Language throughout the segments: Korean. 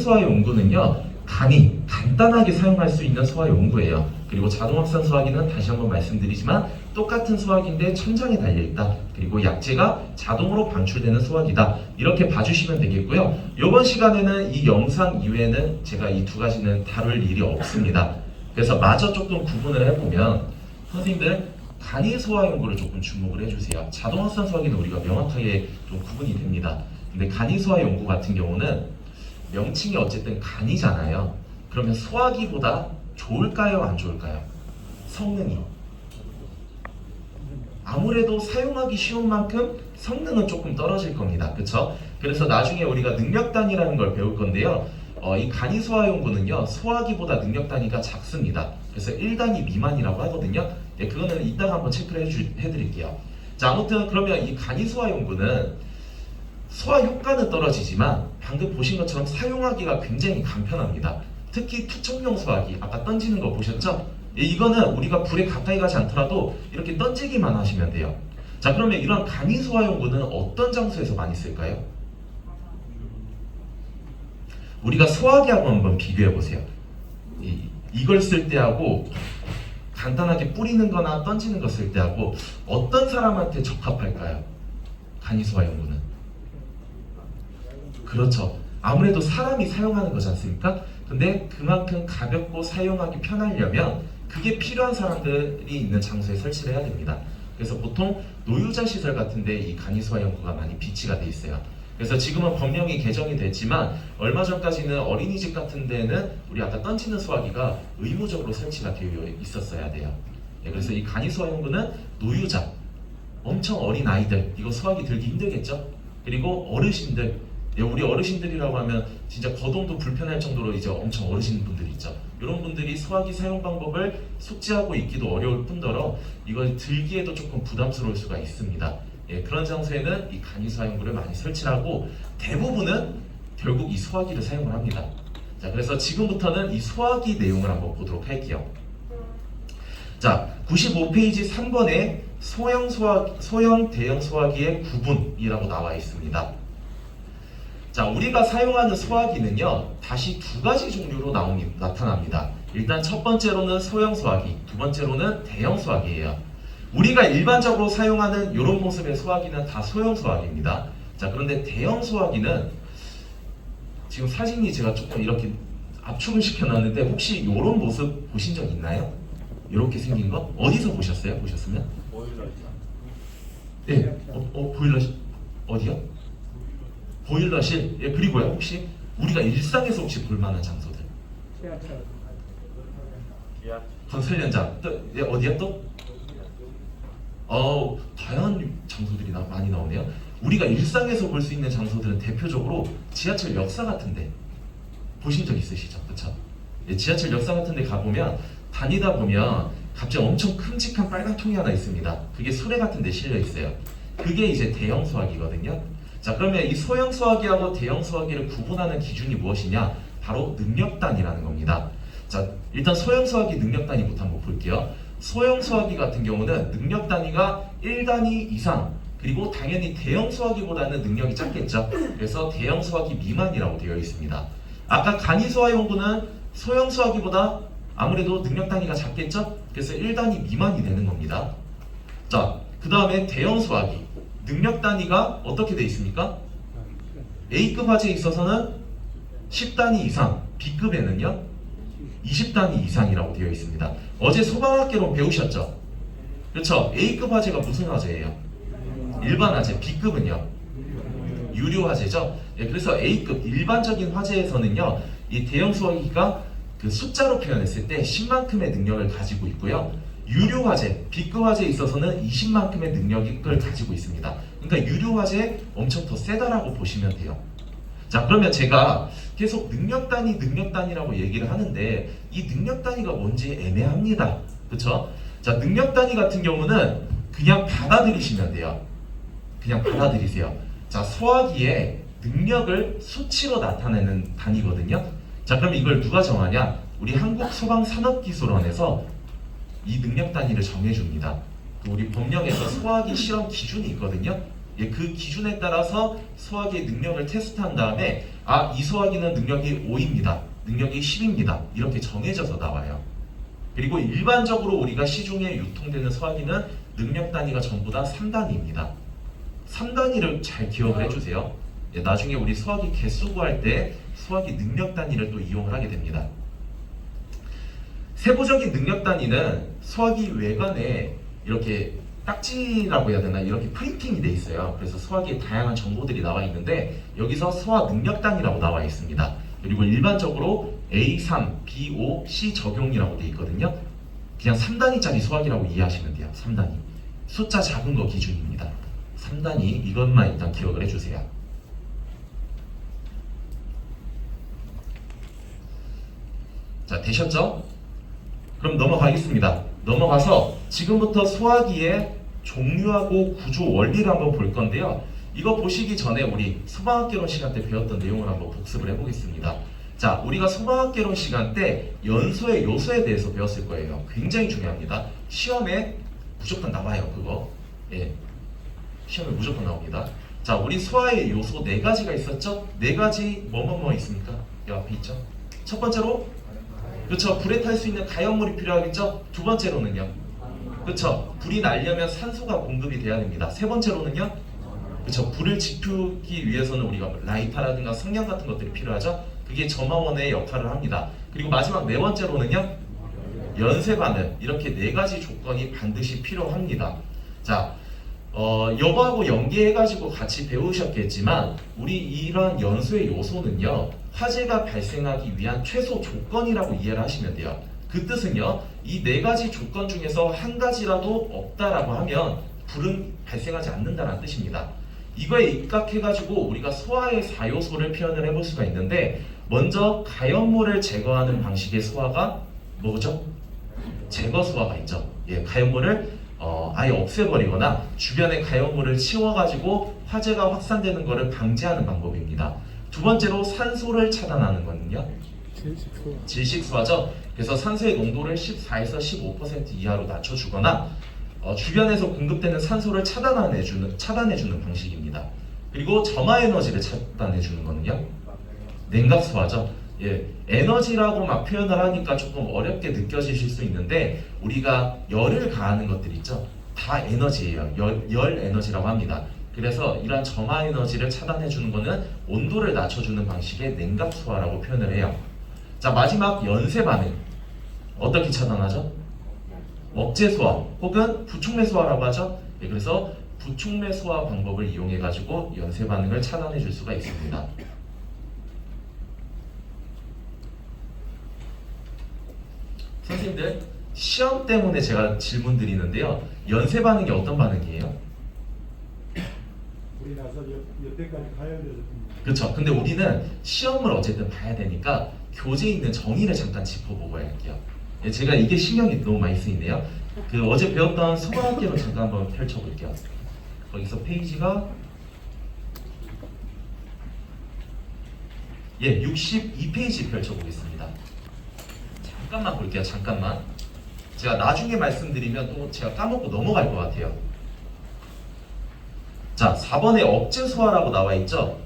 소화 연구는요, 간단하게 사용할 수 있는 소화 연구예요. 그리고 자동확산 소화기는 다시 한번 말씀드리지만 똑같은 소화기인데 천장에 달려있다. 그리고 약재가 자동으로 방출되는 소화기다. 이렇게 봐주시면 되겠고요. 이번 시간에는 이 영상 이외에는 제가 이 두 가지는 다룰 일이 없습니다. 그래서 마저 조금 구분을 해보면 선생님들 간이 소화 연구를 조금 주목을 해주세요. 자동확산 소화기는 우리가 명확하게 좀 구분이 됩니다. 근데 간이 소화 연구 같은 경우는 명칭이 어쨌든 간이잖아요. 그러면 소화기보다 좋을까요? 안 좋을까요? 성능이. 아무래도 사용하기 쉬운 만큼 성능은 조금 떨어질 겁니다. 그쵸? 그래서 나중에 우리가 능력 단위라는 걸 배울 건데요. 이 간이 소화 연구는요, 소화기보다 능력 단위가 작습니다. 그래서 1단위 미만이라고 하거든요. 네, 그거는 이따가 한번 체크를 해드릴게요. 자, 아무튼 그러면 이 간이 소화 연구는 소화 효과는 떨어지지만 방금 보신 것처럼 사용하기가 굉장히 간편합니다. 특히 투척용 소화기, 아까 던지는 거 보셨죠? 이거는 우리가 불에 가까이 가지 않더라도 이렇게 던지기만 하시면 돼요. 자, 그러면 이런 간이 소화 연구는 어떤 장소에서 많이 쓸까요? 우리가 소화기하고 한번 비교해 보세요. 이걸 쓸 때하고 간단하게 뿌리는 거나 던지는 거 쓸 때하고 어떤 사람한테 적합할까요? 간이 소화 연구는. 그렇죠. 아무래도 사람이 사용하는 거지 않습니까? 근데 그만큼 가볍고 사용하기 편하려면 그게 필요한 사람들이 있는 장소에 설치를 해야 됩니다. 그래서 보통 노유자 시설 같은데 이 간이 소화 연구가 많이 비치가 돼 있어요. 그래서 지금은 법령이 개정이 됐지만 얼마 전까지는 어린이집 같은 데는 우리 아까 던지는 소화기가 의무적으로 설치가 되어 있었어야 돼요. 네, 그래서 이 간이 소화 연구는 노유자, 엄청 어린 아이들, 이거 소화기 들기 힘들겠죠? 그리고 어르신들, 우리 어르신들이라고 하면 진짜 거동도 불편할 정도로 이제 엄청 어르신 분들이 있죠. 이런 분들이 소화기 사용 방법을 숙지하고 있기도 어려울 뿐더러 이걸 들기에도 조금 부담스러울 수가 있습니다. 예, 그런 장소에는 이 간이 소화 연구를 많이 설치하고 대부분은 결국 이 소화기를 사용을 합니다. 자, 그래서 지금부터는 이 소화기 내용을 한번 보도록 할게요. 자, 95페이지 3번에 소형 대형 소화기의 구분이라고 나와 있습니다. 자, 우리가 사용하는 소화기는요, 다시 두 가지 종류로 나타납니다. 일단 첫 번째로는 소형 소화기, 두 번째로는 대형 소화기예요. 우리가 일반적으로 사용하는 이런 모습의 소화기는 다 소형 소화기입니다. 자, 그런데 대형 소화기는 지금 사진이 제가 조금 이렇게 압축을 시켜놨는데 혹시 이런 모습 보신 적 있나요? 이렇게 생긴 거? 어디서 보셨어요? 보셨으면? 보일러죠. 네, 보일러실 어디요? 보일러실? 예, 그리고요, 혹시 우리가 일상에서 혹시 볼만한 장소들? 지하철. 건설현장. 또 예, 어디야 또? 다양한 장소들이 많이 나오네요. 우리가 일상에서 볼 수 있는 장소들은 대표적으로 지하철 역사 같은데 보신 적 있으시죠? 그렇죠? 예, 지하철 역사 같은데 가보면 다니다 보면 갑자기 엄청 큼직한 빨간 통이 하나 있습니다. 그게 수레 같은데 실려 있어요. 그게 이제 대형 소화기거든요. 자, 그러면 이 소형 소화기하고 대형 소화기를 구분하는 기준이 무엇이냐? 바로 능력단이라는 겁니다. 자, 일단 소형 소화기 능력단위부터 한번 볼게요. 소형 소화기 같은 경우는 능력 단위가 1단위 이상, 그리고 당연히 대형 소화기보다는 능력이 작겠죠. 그래서 대형 소화기 미만이라고 되어 있습니다. 아까 간이 소화 연구는 소형 소화기보다 아무래도 능력 단위가 작겠죠. 그래서 1단위 미만이 되는 겁니다. 자, 그 다음에 대형 소화기 능력 단위가 어떻게 되어 있습니까? A급 화재에 있어서는 10단위 이상, B급에는요 20단위 이상이라고 되어 있습니다. 어제 소방학개론 배우셨죠? 그렇죠? A급 화재가 무슨 화재예요? 일반 화재. B급은요? 유료 화재죠? 예, 그래서 A급 일반적인 화재에서는요, 이 대형 소화기가 그 숫자로 표현했을 때 10만큼의 능력을 가지고 있고요. 유료 화재, B급 화재에 있어서는 20만큼의 능력을 가지고 있습니다. 그러니까 유료 화재 엄청 더 세다라고 보시면 돼요. 자, 그러면 제가 계속 능력 단위라고 얘기를 하는데 이 능력 단위가 뭔지 애매합니다. 그렇죠? 자, 능력 단위 같은 경우는 그냥 받아들이시면 돼요. 그냥 받아들이세요. 자, 소화기의 능력을 수치로 나타내는 단위거든요. 자, 그럼 이걸 누가 정하냐? 우리 한국소방산업기술원에서 이 능력 단위를 정해줍니다. 우리 법령에서 소화기 실험 기준이 있거든요. 예, 그 기준에 따라서 소화기의 능력을 테스트한 다음에 이 소화기는 능력이 5입니다. 능력이 10입니다. 이렇게 정해져서 나와요. 그리고 일반적으로 우리가 시중에 유통되는 소화기는 능력 단위가 전부 다 3단위입니다. 3단위를 잘 기억을 해주세요. 나중에 우리 소화기 개수 구할 때 소화기 능력 단위를 또 이용을 하게 됩니다. 세부적인 능력 단위는 소화기 외관에 이렇게 딱지라고 해야 되나, 이렇게 프린팅이 돼 있어요. 그래서 소화기에 다양한 정보들이 나와 있는데 여기서 소화 능력 단위라고 나와 있습니다. 그리고 일반적으로 A3, B5, C 적용이라고 돼 있거든요. 그냥 3단위짜리 소화기라고 이해하시면 돼요. 3단위. 숫자 작은 거 기준입니다. 3단위, 이것만 일단 기억을 해주세요. 자, 되셨죠? 그럼 넘어가겠습니다. 넘어가서 지금부터 소화기의 종류하고 구조 원리를 한번 볼 건데요. 이거 보시기 전에 우리 소방학개론 시간 때 배웠던 내용을 한번 복습을 해보겠습니다. 자, 우리가 소방학개론 시간 때 연소의 요소에 대해서 배웠을 거예요. 굉장히 중요합니다. 시험에 무조건 나와요, 그거. 예, 시험에 무조건 나옵니다. 자, 우리 소화의 요소 4가지가 있었죠? 4가지 뭐뭐뭐 있습니까? 이 앞에 있죠? 첫 번째로, 그렇죠, 불에 탈 수 있는 가연물이 필요하겠죠? 두 번째로는요, 그렇죠, 불이 나려면 산소가 공급이 돼야 됩니다. 세 번째로는요, 그렇죠, 불을 지피기 위해서는 우리가 라이터라든가 성냥 같은 것들이 필요하죠. 그게 점화원의 역할을 합니다. 그리고 마지막 4번째로는요, 연쇄 반응. 이렇게 4가지 조건이 반드시 필요합니다. 자, 요거하고 연계해가지고 같이 배우셨겠지만 우리 이런 연소의 요소는요, 화재가 발생하기 위한 최소 조건이라고 이해를 하시면 돼요. 그 뜻은요, 이 4가지 조건 중에서 한 가지라도 없다라고 하면 불은 발생하지 않는다는 뜻입니다. 이거에 입각해가지고 우리가 소화의 4요소를 표현을 해볼 수가 있는데, 먼저 가연물을 제거하는 방식의 소화가 뭐죠? 제거 소화가 있죠. 예, 가연물을 아예 없애버리거나 주변에 가연물을 치워가지고 화재가 확산되는 것을 방지하는 방법입니다. 두 번째로 산소를 차단하는 거는요, 질식소화죠. 그래서 산소의 농도를 14에서 15% 이하로 낮춰주거나 주변에서 공급되는 산소를 차단해주는 방식입니다. 그리고 점화 에너지를 차단해주는 거는요, 냉각소화죠. 예, 에너지라고 막 표현을 하니까 조금 어렵게 느껴지실 수 있는데, 우리가 열을 가하는 것들 있죠, 다 에너지예요. 열 에너지라고 합니다. 그래서 이러한 점화 에너지를 차단해주는 거는 온도를 낮춰주는 방식의 냉각소화라고 표현을 해요. 자, 마지막 연쇄 반응. 어떻게 차단하죠? 억제소화 혹은 부촉매소화라고 하죠. 예, 그래서 부촉매소화 방법을 이용해가지고 연쇄 반응을 차단해줄 수가 있습니다. 선생님들, 시험 때문에 제가 질문 드리는데요, 연쇄 반응이 어떤 반응이에요? 우리 나서 여태까지 가야 돼서. 그렇죠. 근데 우리는 시험을 어쨌든 봐야 되니까 교재에 있는 정의를 잠깐 짚어보고 할게요. 예, 제가 이게 신경이 너무 많이 쓰이네요. 그 어제 배웠던 소방학개론 잠깐 한번 펼쳐볼게요. 거기서 페이지가 62페이지 펼쳐보겠습니다. 잠깐만 볼게요. 잠깐만. 제가 나중에 말씀드리면 또 제가 까먹고 넘어갈 것 같아요. 자, 4번에 억제소화라고 나와 있죠.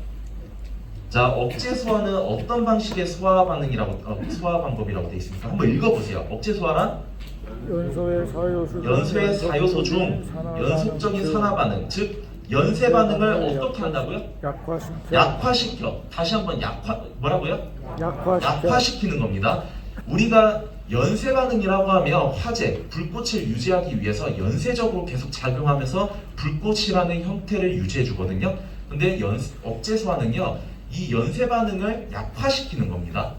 자, 억제소화는 어떤 방식의 소화 반응이라고, 소화 방법이라고 되어 있습니까? 한번 읽어보세요. 억제소화란 연소의 4요소 중 연속적인 산화 반응, 즉 연쇄 반응을 어떻게 한다고요? 약화시켜. 다시 한번 뭐라고요? 약화시키는 겁니다. 우리가 연쇄 반응이라고 하면 화재, 불꽃을 유지하기 위해서 연쇄적으로 계속 작용하면서 불꽃이라는 형태를 유지해 주거든요. 근데 억제소화는요, 이 연쇄 반응을 약화시키는 겁니다.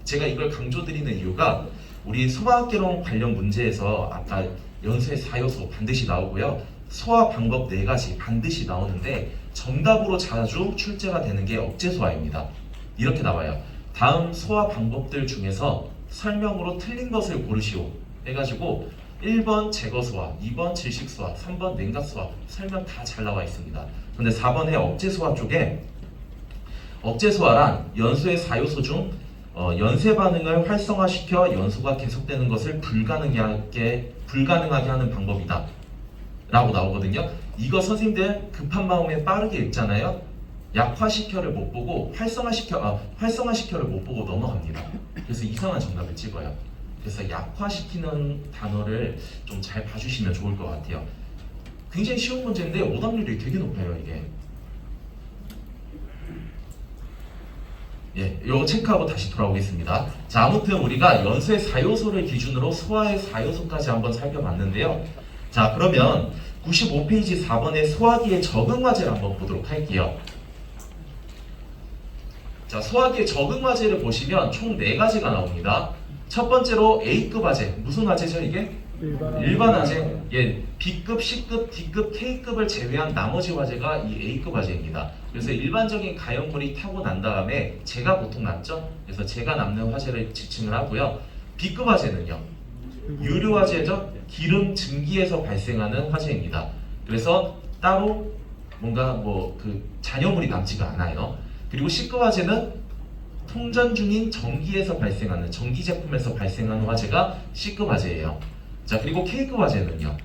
제가 이걸 강조드리는 이유가 우리 소화학개론 관련 문제에서 아까 연소의 4요소 반드시 나오고요, 소화 방법 4가지 반드시 나오는데 정답으로 자주 출제가 되는 게 억제소화입니다. 이렇게 나와요. 다음 소화 방법들 중에서 설명으로 틀린 것을 고르시오 해가지고 1번 제거소화, 2번 질식소화, 3번 냉각소화 설명 다 잘 나와 있습니다. 근데 4번에 억제소화 쪽에, 억제소화란 연소의 4요소 중 연쇄 반응을 활성화시켜 연소가 계속되는 것을 불가능하게 하는 방법이다 라고 나오거든요. 이거 선생님들 급한 마음에 빠르게 읽잖아요. 약화시켜를 못 보고 활성화시켜를 못 보고 넘어갑니다. 그래서 이상한 정답을 찍어요. 그래서 약화시키는 단어를 좀 잘 봐주시면 좋을 것 같아요. 굉장히 쉬운 문제인데 오답률이 되게 높아요, 이게. 예, 이거 체크하고 다시 돌아오겠습니다. 자, 아무튼 우리가 연수의 4요소를 기준으로 소화의 4요소까지 한번 살펴봤는데요. 자, 그러면 95페이지 4번의 소화기의 적응화제를 한번 보도록 할게요. 자, 소화기의 적응화제를 보시면 총 4가지가 나옵니다. 첫 번째로 A급 화제. 무슨 화제죠, 이게? 일반 화제. 예, B급, C급, D급, K급을 제외한 나머지 화제가 이 A급 화제입니다. 그래서 일반적인 가연물이 타고 난 다음에 재가 보통 남죠. 그래서 재가 남는 화제를 지칭을 하고요. B급 화제는요, 유류 화제죠. 기름 증기에서 발생하는 화제입니다. 그래서 따로 뭔가 그 잔여물이 남지가 않아요. 그리고 C급 화제는 통전 중인 전기에서 발생하는 전기 제품에서 발생하는 화재가 C급 화재예요. 자, 그리고 K급 화재는요.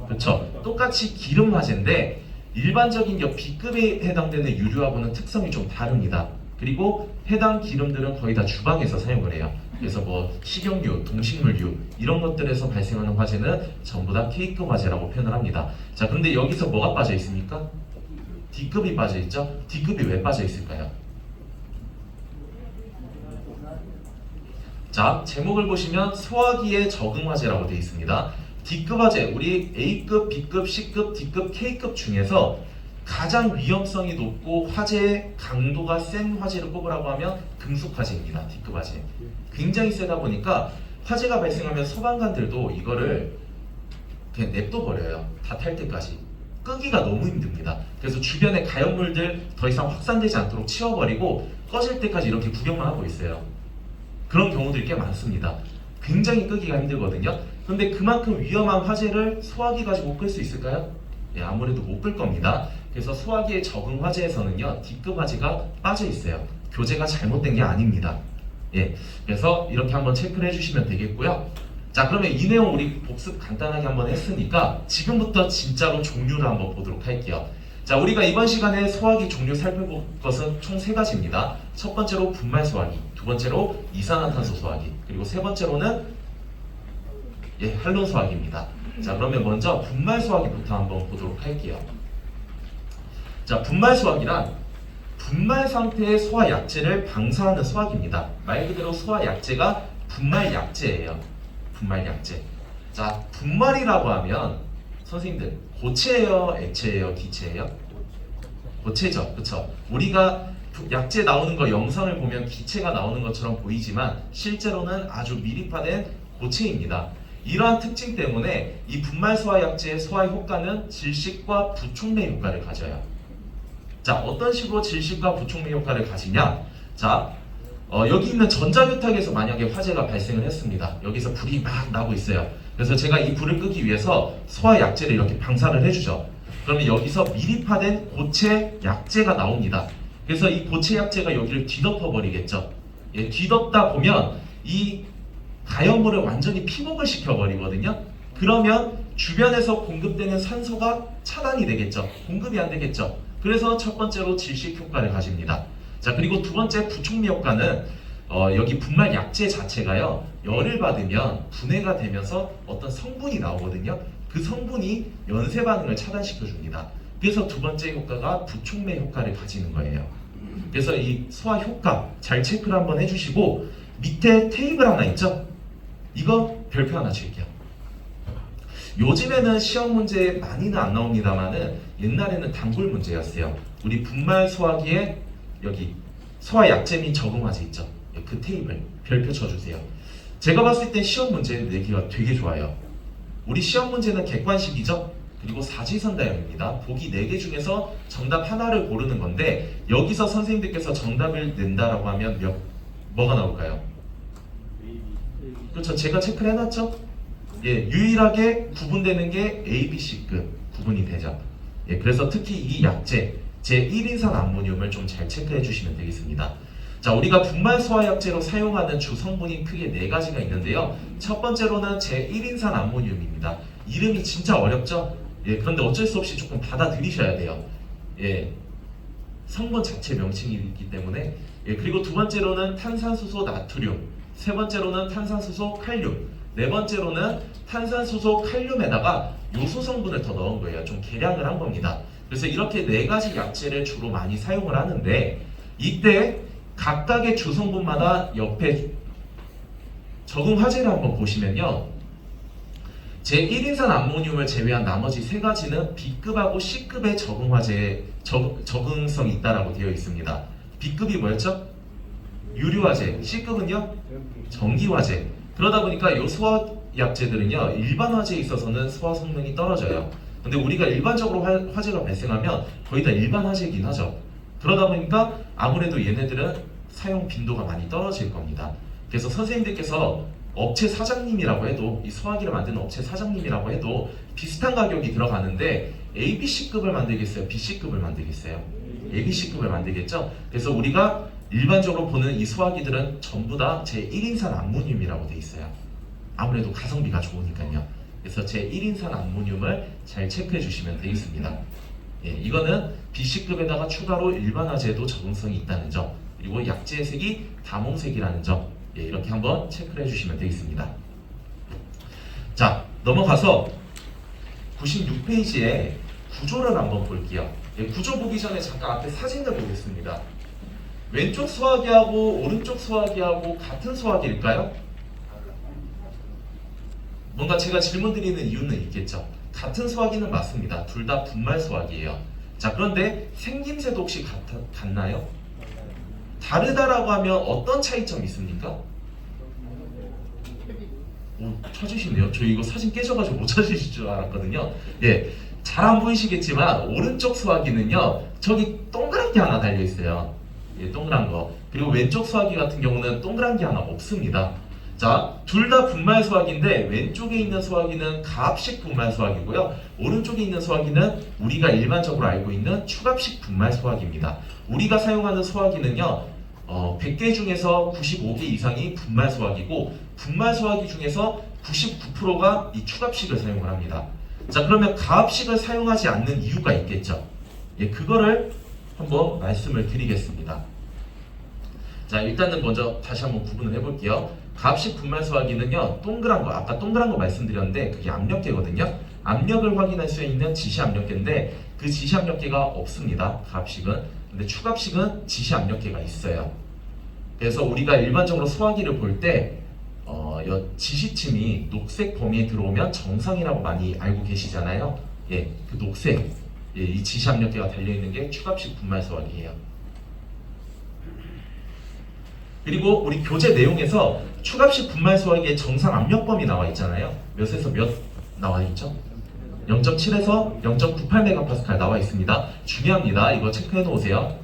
그렇죠. 똑같이 기름 화재인데 일반적인 B급에 해당되는 유류하고는 특성이 좀 다릅니다. 그리고 해당 기름들은 거의 다 주방에서 사용을 해요. 그래서 식용유, 동식물유 이런 것들에서 발생하는 화재는 전부 다 K급 화재라고 표현을 합니다. 자, 그런데 여기서 뭐가 빠져 있습니까? D급이 빠져 있죠. D급이 왜 빠져 있을까요? 자, 제목을 보시면 소화기의 적응 화재라고 되어 있습니다. D급 화재, 우리 A급, B급, C급, D급, K급 중에서 가장 위험성이 높고 화재의 강도가 센 화재를 꼽으라고 하면 금속 화재입니다. D급 화재. 굉장히 세다 보니까 화재가 발생하면 소방관들도 이거를 그냥 냅둬 버려요. 다 탈 때까지. 끄기가 너무 힘듭니다. 그래서 주변에 가연물들 더 이상 확산되지 않도록 치워버리고 꺼질 때까지 이렇게 구경만 하고 있어요. 그런 경우들이 꽤 많습니다. 굉장히 끄기가 힘들거든요. 그런데 그만큼 위험한 화재를 소화기 가지고 끌 수 있을까요? 예, 아무래도 못 끌 겁니다. 그래서 소화기의 적응 화재에서는요, D급 화재가 빠져 있어요. 교재가 잘못된 게 아닙니다. 예, 그래서 이렇게 한번 체크를 해주시면 되겠고요. 자, 그러면 이 내용 우리 복습 간단하게 한번 했으니까 지금부터 진짜로 종류를 한번 보도록 할게요. 자, 우리가 이번 시간에 소화기 종류 살펴볼 것은 총 3가지입니다. 첫 번째로 분말 소화기, 두 번째로 이산화탄소 소화기, 그리고 세 번째로는 한론 소화기입니다. 자, 그러면 먼저 분말 소화기부터 한번 보도록 할게요. 자, 분말 소화기란 분말 상태의 소화 약재를 방사하는 소화기입니다. 말 그대로 소화 약재가 분말 약재예요. 분말 약재. 자, 분말이라고 하면 선생님들 고체예요, 액체예요, 기체예요? 고체죠, 그렇죠? 우리가 약재 나오는 거 영상을 보면 기체가 나오는 것처럼 보이지만 실제로는 아주 미립화된 고체입니다. 이러한 특징 때문에 이 분말 소화 약재의 소화 효과는 질식과 부촉매 효과를 가져요. 자, 어떤 식으로 질식과 부촉매 효과를 가지냐? 자, 여기 있는 전자교탁에서 만약에 화재가 발생을 했습니다. 여기서 불이 막 나고 있어요. 그래서 제가 이 불을 끄기 위해서 소화 약재를 이렇게 방사를 해주죠. 그러면 여기서 미립화된 고체 약재가 나옵니다. 그래서 이 고체 약재가 여기를 뒤덮어 버리겠죠. 예, 뒤덮다 보면 이 가연물을 완전히 피복을 시켜버리거든요. 그러면 주변에서 공급되는 산소가 차단이 되겠죠. 공급이 안 되겠죠. 그래서 첫 번째로 질식 효과를 가집니다. 자, 그리고 두 번째 부촉미 효과는 여기 분말 약재 자체가요, 열을 받으면 분해가 되면서 어떤 성분이 나오거든요. 그 성분이 연쇄 반응을 차단시켜 줍니다. 그래서 두 번째 효과가 부촉매 효과를 가지는 거예요. 그래서 이 소화 효과 잘 체크를 한번 해주시고 밑에 테이블 하나 있죠? 이거 별표 하나 칠게요. 요즘에는 시험 문제 많이는 안 나옵니다만은 옛날에는 단골 문제였어요. 우리 분말 소화기에 여기 소화 약재 및 적응 화재 있죠? 그 테이블 별표 쳐주세요. 제가 봤을 때 시험 문제 내기가 되게 좋아요. 우리 시험 문제는 객관식이죠? 그리고 사지선다형입니다. 보기 4개 중에서 정답 하나를 고르는 건데 여기서 선생님들께서 정답을 낸다라고 하면 뭐가 나올까요? 그렇죠. 제가 체크를 해놨죠? 예, 유일하게 구분되는 게 A, B, C급 구분이 되죠. 예, 그래서 특히 이 약재 제1인산 암모늄을 좀 잘 체크해 주시면 되겠습니다. 자, 우리가 분말 소화 약재로 사용하는 주 성분이 크게 4가지가 있는데요. 첫 번째로는 제1인산 암모늄입니다. 이름이 진짜 어렵죠? 예, 그런데 어쩔 수 없이 조금 받아들이셔야 돼요. 예, 성분 자체 명칭이기 때문에. 예, 그리고 두 번째로는 탄산수소 나트륨, 세 번째로는 탄산수소 칼륨, 네 번째로는 탄산수소 칼륨에다가 요소 성분을 더 넣은 거예요. 좀 계량을 한 겁니다. 그래서 이렇게 네 가지 약재를 주로 많이 사용을 하는데, 이때 각각의 주성분마다 옆에 적응 화제를 한번 보시면요, 제1인산 암모늄을 제외한 나머지 세 가지는 B급하고 C급의 적응 화제에 적응성이 있다라고 되어 있습니다. B급이 뭐였죠? 유류 화제, C급은요? 전기 화제. 그러다 보니까 이 소화 약재들은요, 일반 화제에 있어서는 소화 성능이 떨어져요. 근데 우리가 일반적으로 화제가 발생하면 거의 다 일반 화제이긴 하죠. 그러다 보니까 아무래도 얘네들은 사용 빈도가 많이 떨어질 겁니다. 그래서 선생님들께서 업체 사장님이라고 해도, 이 소화기를 만드는 업체 사장님이라고 해도 비슷한 가격이 들어가는데 ABC급을 만들겠어요? BC급을 만들겠어요? ABC급을 만들겠죠? 그래서 우리가 일반적으로 보는 이 소화기들은 전부 다 제1인산 암모늄이라고 돼 있어요. 아무래도 가성비가 좋으니까요. 그래서 제1인산 암모늄을 잘 체크해 주시면 되겠습니다. 예, 이거는 BC급에다가 추가로 일반 화재에도 적응성이 있다는 점, 그리고 약재의 색이 다몽색이라는 점, 예, 이렇게 한번 체크를 해주시면 되겠습니다. 자, 넘어가서 96페이지에 구조를 한번 볼게요. 예, 구조 보기 전에 잠깐 앞에 사진을 보겠습니다. 왼쪽 소화기하고 오른쪽 소화기하고 같은 소화기일까요? 뭔가 제가 질문 드리는 이유는 있겠죠. 같은 소화기는 맞습니다. 둘 다 분말 소화기예요. 자, 그런데 생김새도 혹시 같나요? 다르다라고 하면 어떤 차이점이 있습니까? 오, 찾으시네요. 저 이거 사진 깨져가지고 못 찾으실 줄 알았거든요. 예, 잘 안 보이시겠지만 오른쪽 소화기는요, 저기 동그란 게 하나 달려 있어요. 예, 동그란 거. 그리고 왼쪽 소화기 같은 경우는 동그란 게 하나 없습니다. 자, 둘 다 분말 소화기인데 왼쪽에 있는 소화기는 가압식 분말 소화기고요, 오른쪽에 있는 소화기는 우리가 일반적으로 알고 있는 축압식 분말 소화기입니다. 우리가 사용하는 소화기는요, 100개 중에서 95개 이상이 분말 소화기고, 분말 소화기 중에서 99%가 이 축압식을 사용을 합니다. 자, 그러면 가압식을 사용하지 않는 이유가 있겠죠. 예, 그거를 한번 말씀을 드리겠습니다. 자, 일단은 먼저 다시 한번 구분을 해볼게요. 가압식 분말 소화기는요, 동그란 거, 아까 동그란 거 말씀드렸는데 그게 압력계거든요. 압력을 확인할 수 있는 지시 압력계인데 그 지시 압력계가 없습니다. 가압식은. 근데 축압식은 지시 압력계가 있어요. 그래서 우리가 일반적으로 소화기를 볼 때 지시침이 녹색 범위에 들어오면 정상이라고 많이 알고 계시잖아요. 예, 그 녹색, 예, 이 지시 압력계가 달려있는 게 축압식 분말 소화기예요. 그리고 우리 교재 내용에서 축압식 분말 소화기의 정상 압력범위 나와 있잖아요. 몇에서 몇 나와 있죠? 0.7에서 0.98MPa 나와 있습니다. 중요합니다. 이거 체크해 놓으세요.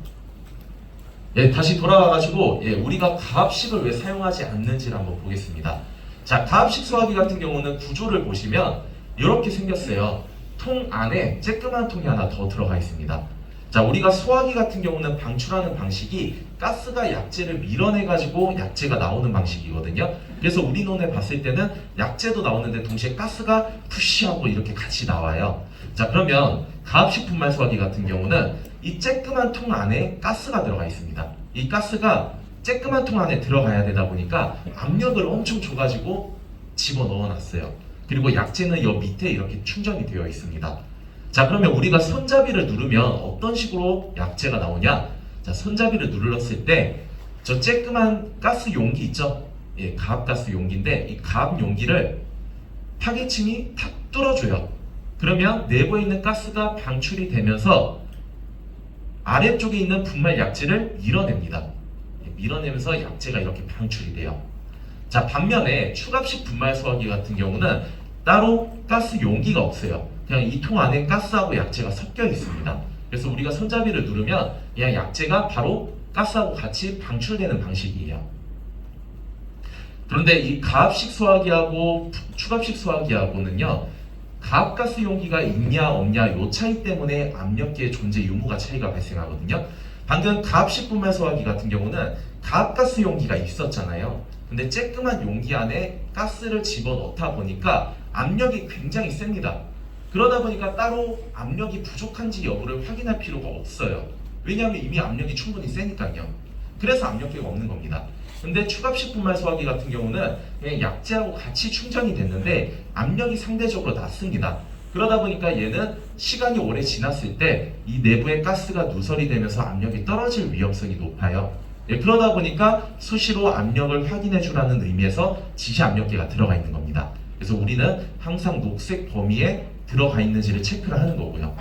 예, 다시 돌아와가지고, 예, 우리가 가압식을 왜 사용하지 않는지를 한번 보겠습니다. 자, 가압식 소화기 같은 경우는 구조를 보시면 이렇게 생겼어요. 통 안에 쬐끄만 통이 하나 더 들어가 있습니다. 자, 우리가 소화기 같은 경우는 방출하는 방식이 가스가 약재를 밀어내가지고 약재가 나오는 방식이거든요. 그래서 우리 눈에 봤을 때는 약재도 나오는데 동시에 가스가 푸시하고 이렇게 같이 나와요. 자, 그러면 가압식 분말 소화기 같은 경우는 이 쬐끄만 통 안에 가스가 들어가 있습니다. 이 가스가 쬐끄만 통 안에 들어가야 되다 보니까 압력을 엄청 줘가지고 집어넣어 놨어요. 그리고 약재는 여 밑에 이렇게 충전이 되어 있습니다. 자, 그러면 우리가 손잡이를 누르면 어떤 식으로 약재가 나오냐? 자, 손잡이를 눌렀을 때 저 쬐끄만 가스 용기 있죠? 예, 가압가스 용기인데 이 가압 용기를 타겟침이 탁 뚫어줘요. 그러면 내부에 있는 가스가 방출이 되면서 아래쪽에 있는 분말 약재를 밀어냅니다. 밀어내면서 약재가 이렇게 방출이 돼요. 자, 반면에 축압식 분말 소화기 같은 경우는 따로 가스 용기가 없어요. 그냥 이 통 안에 가스하고 약재가 섞여 있습니다. 그래서 우리가 손잡이를 누르면 그냥 약재가 바로 가스하고 같이 방출되는 방식이에요. 그런데 이 가압식 소화기하고 축압식 소화기하고는요, 가압가스 용기가 있냐 없냐 요 차이 때문에 압력계의 존재 유무가 차이가 발생하거든요. 방금 가압식 분말 소화기 같은 경우는 가압가스 용기가 있었잖아요. 근데 쬐끄만 용기 안에 가스를 집어넣다 보니까 압력이 굉장히 셉니다. 그러다 보니까 따로 압력이 부족한지 여부를 확인할 필요가 없어요. 왜냐하면 이미 압력이 충분히 세니까요. 그래서 압력계가 없는 겁니다. 근데 추갑식 분말 소화기 같은 경우는 그냥 약재하고 같이 충전이 됐는데 압력이 상대적으로 낮습니다. 그러다 보니까 얘는 시간이 오래 지났을 때 이 내부에 가스가 누설이 되면서 압력이 떨어질 위험성이 높아요. 예, 그러다 보니까 수시로 압력을 확인해 주라는 의미에서 지시 압력계가 들어가 있는 겁니다. 그래서 우리는 항상 녹색 범위에 들어가 있는지를 체크를 하는 거고요.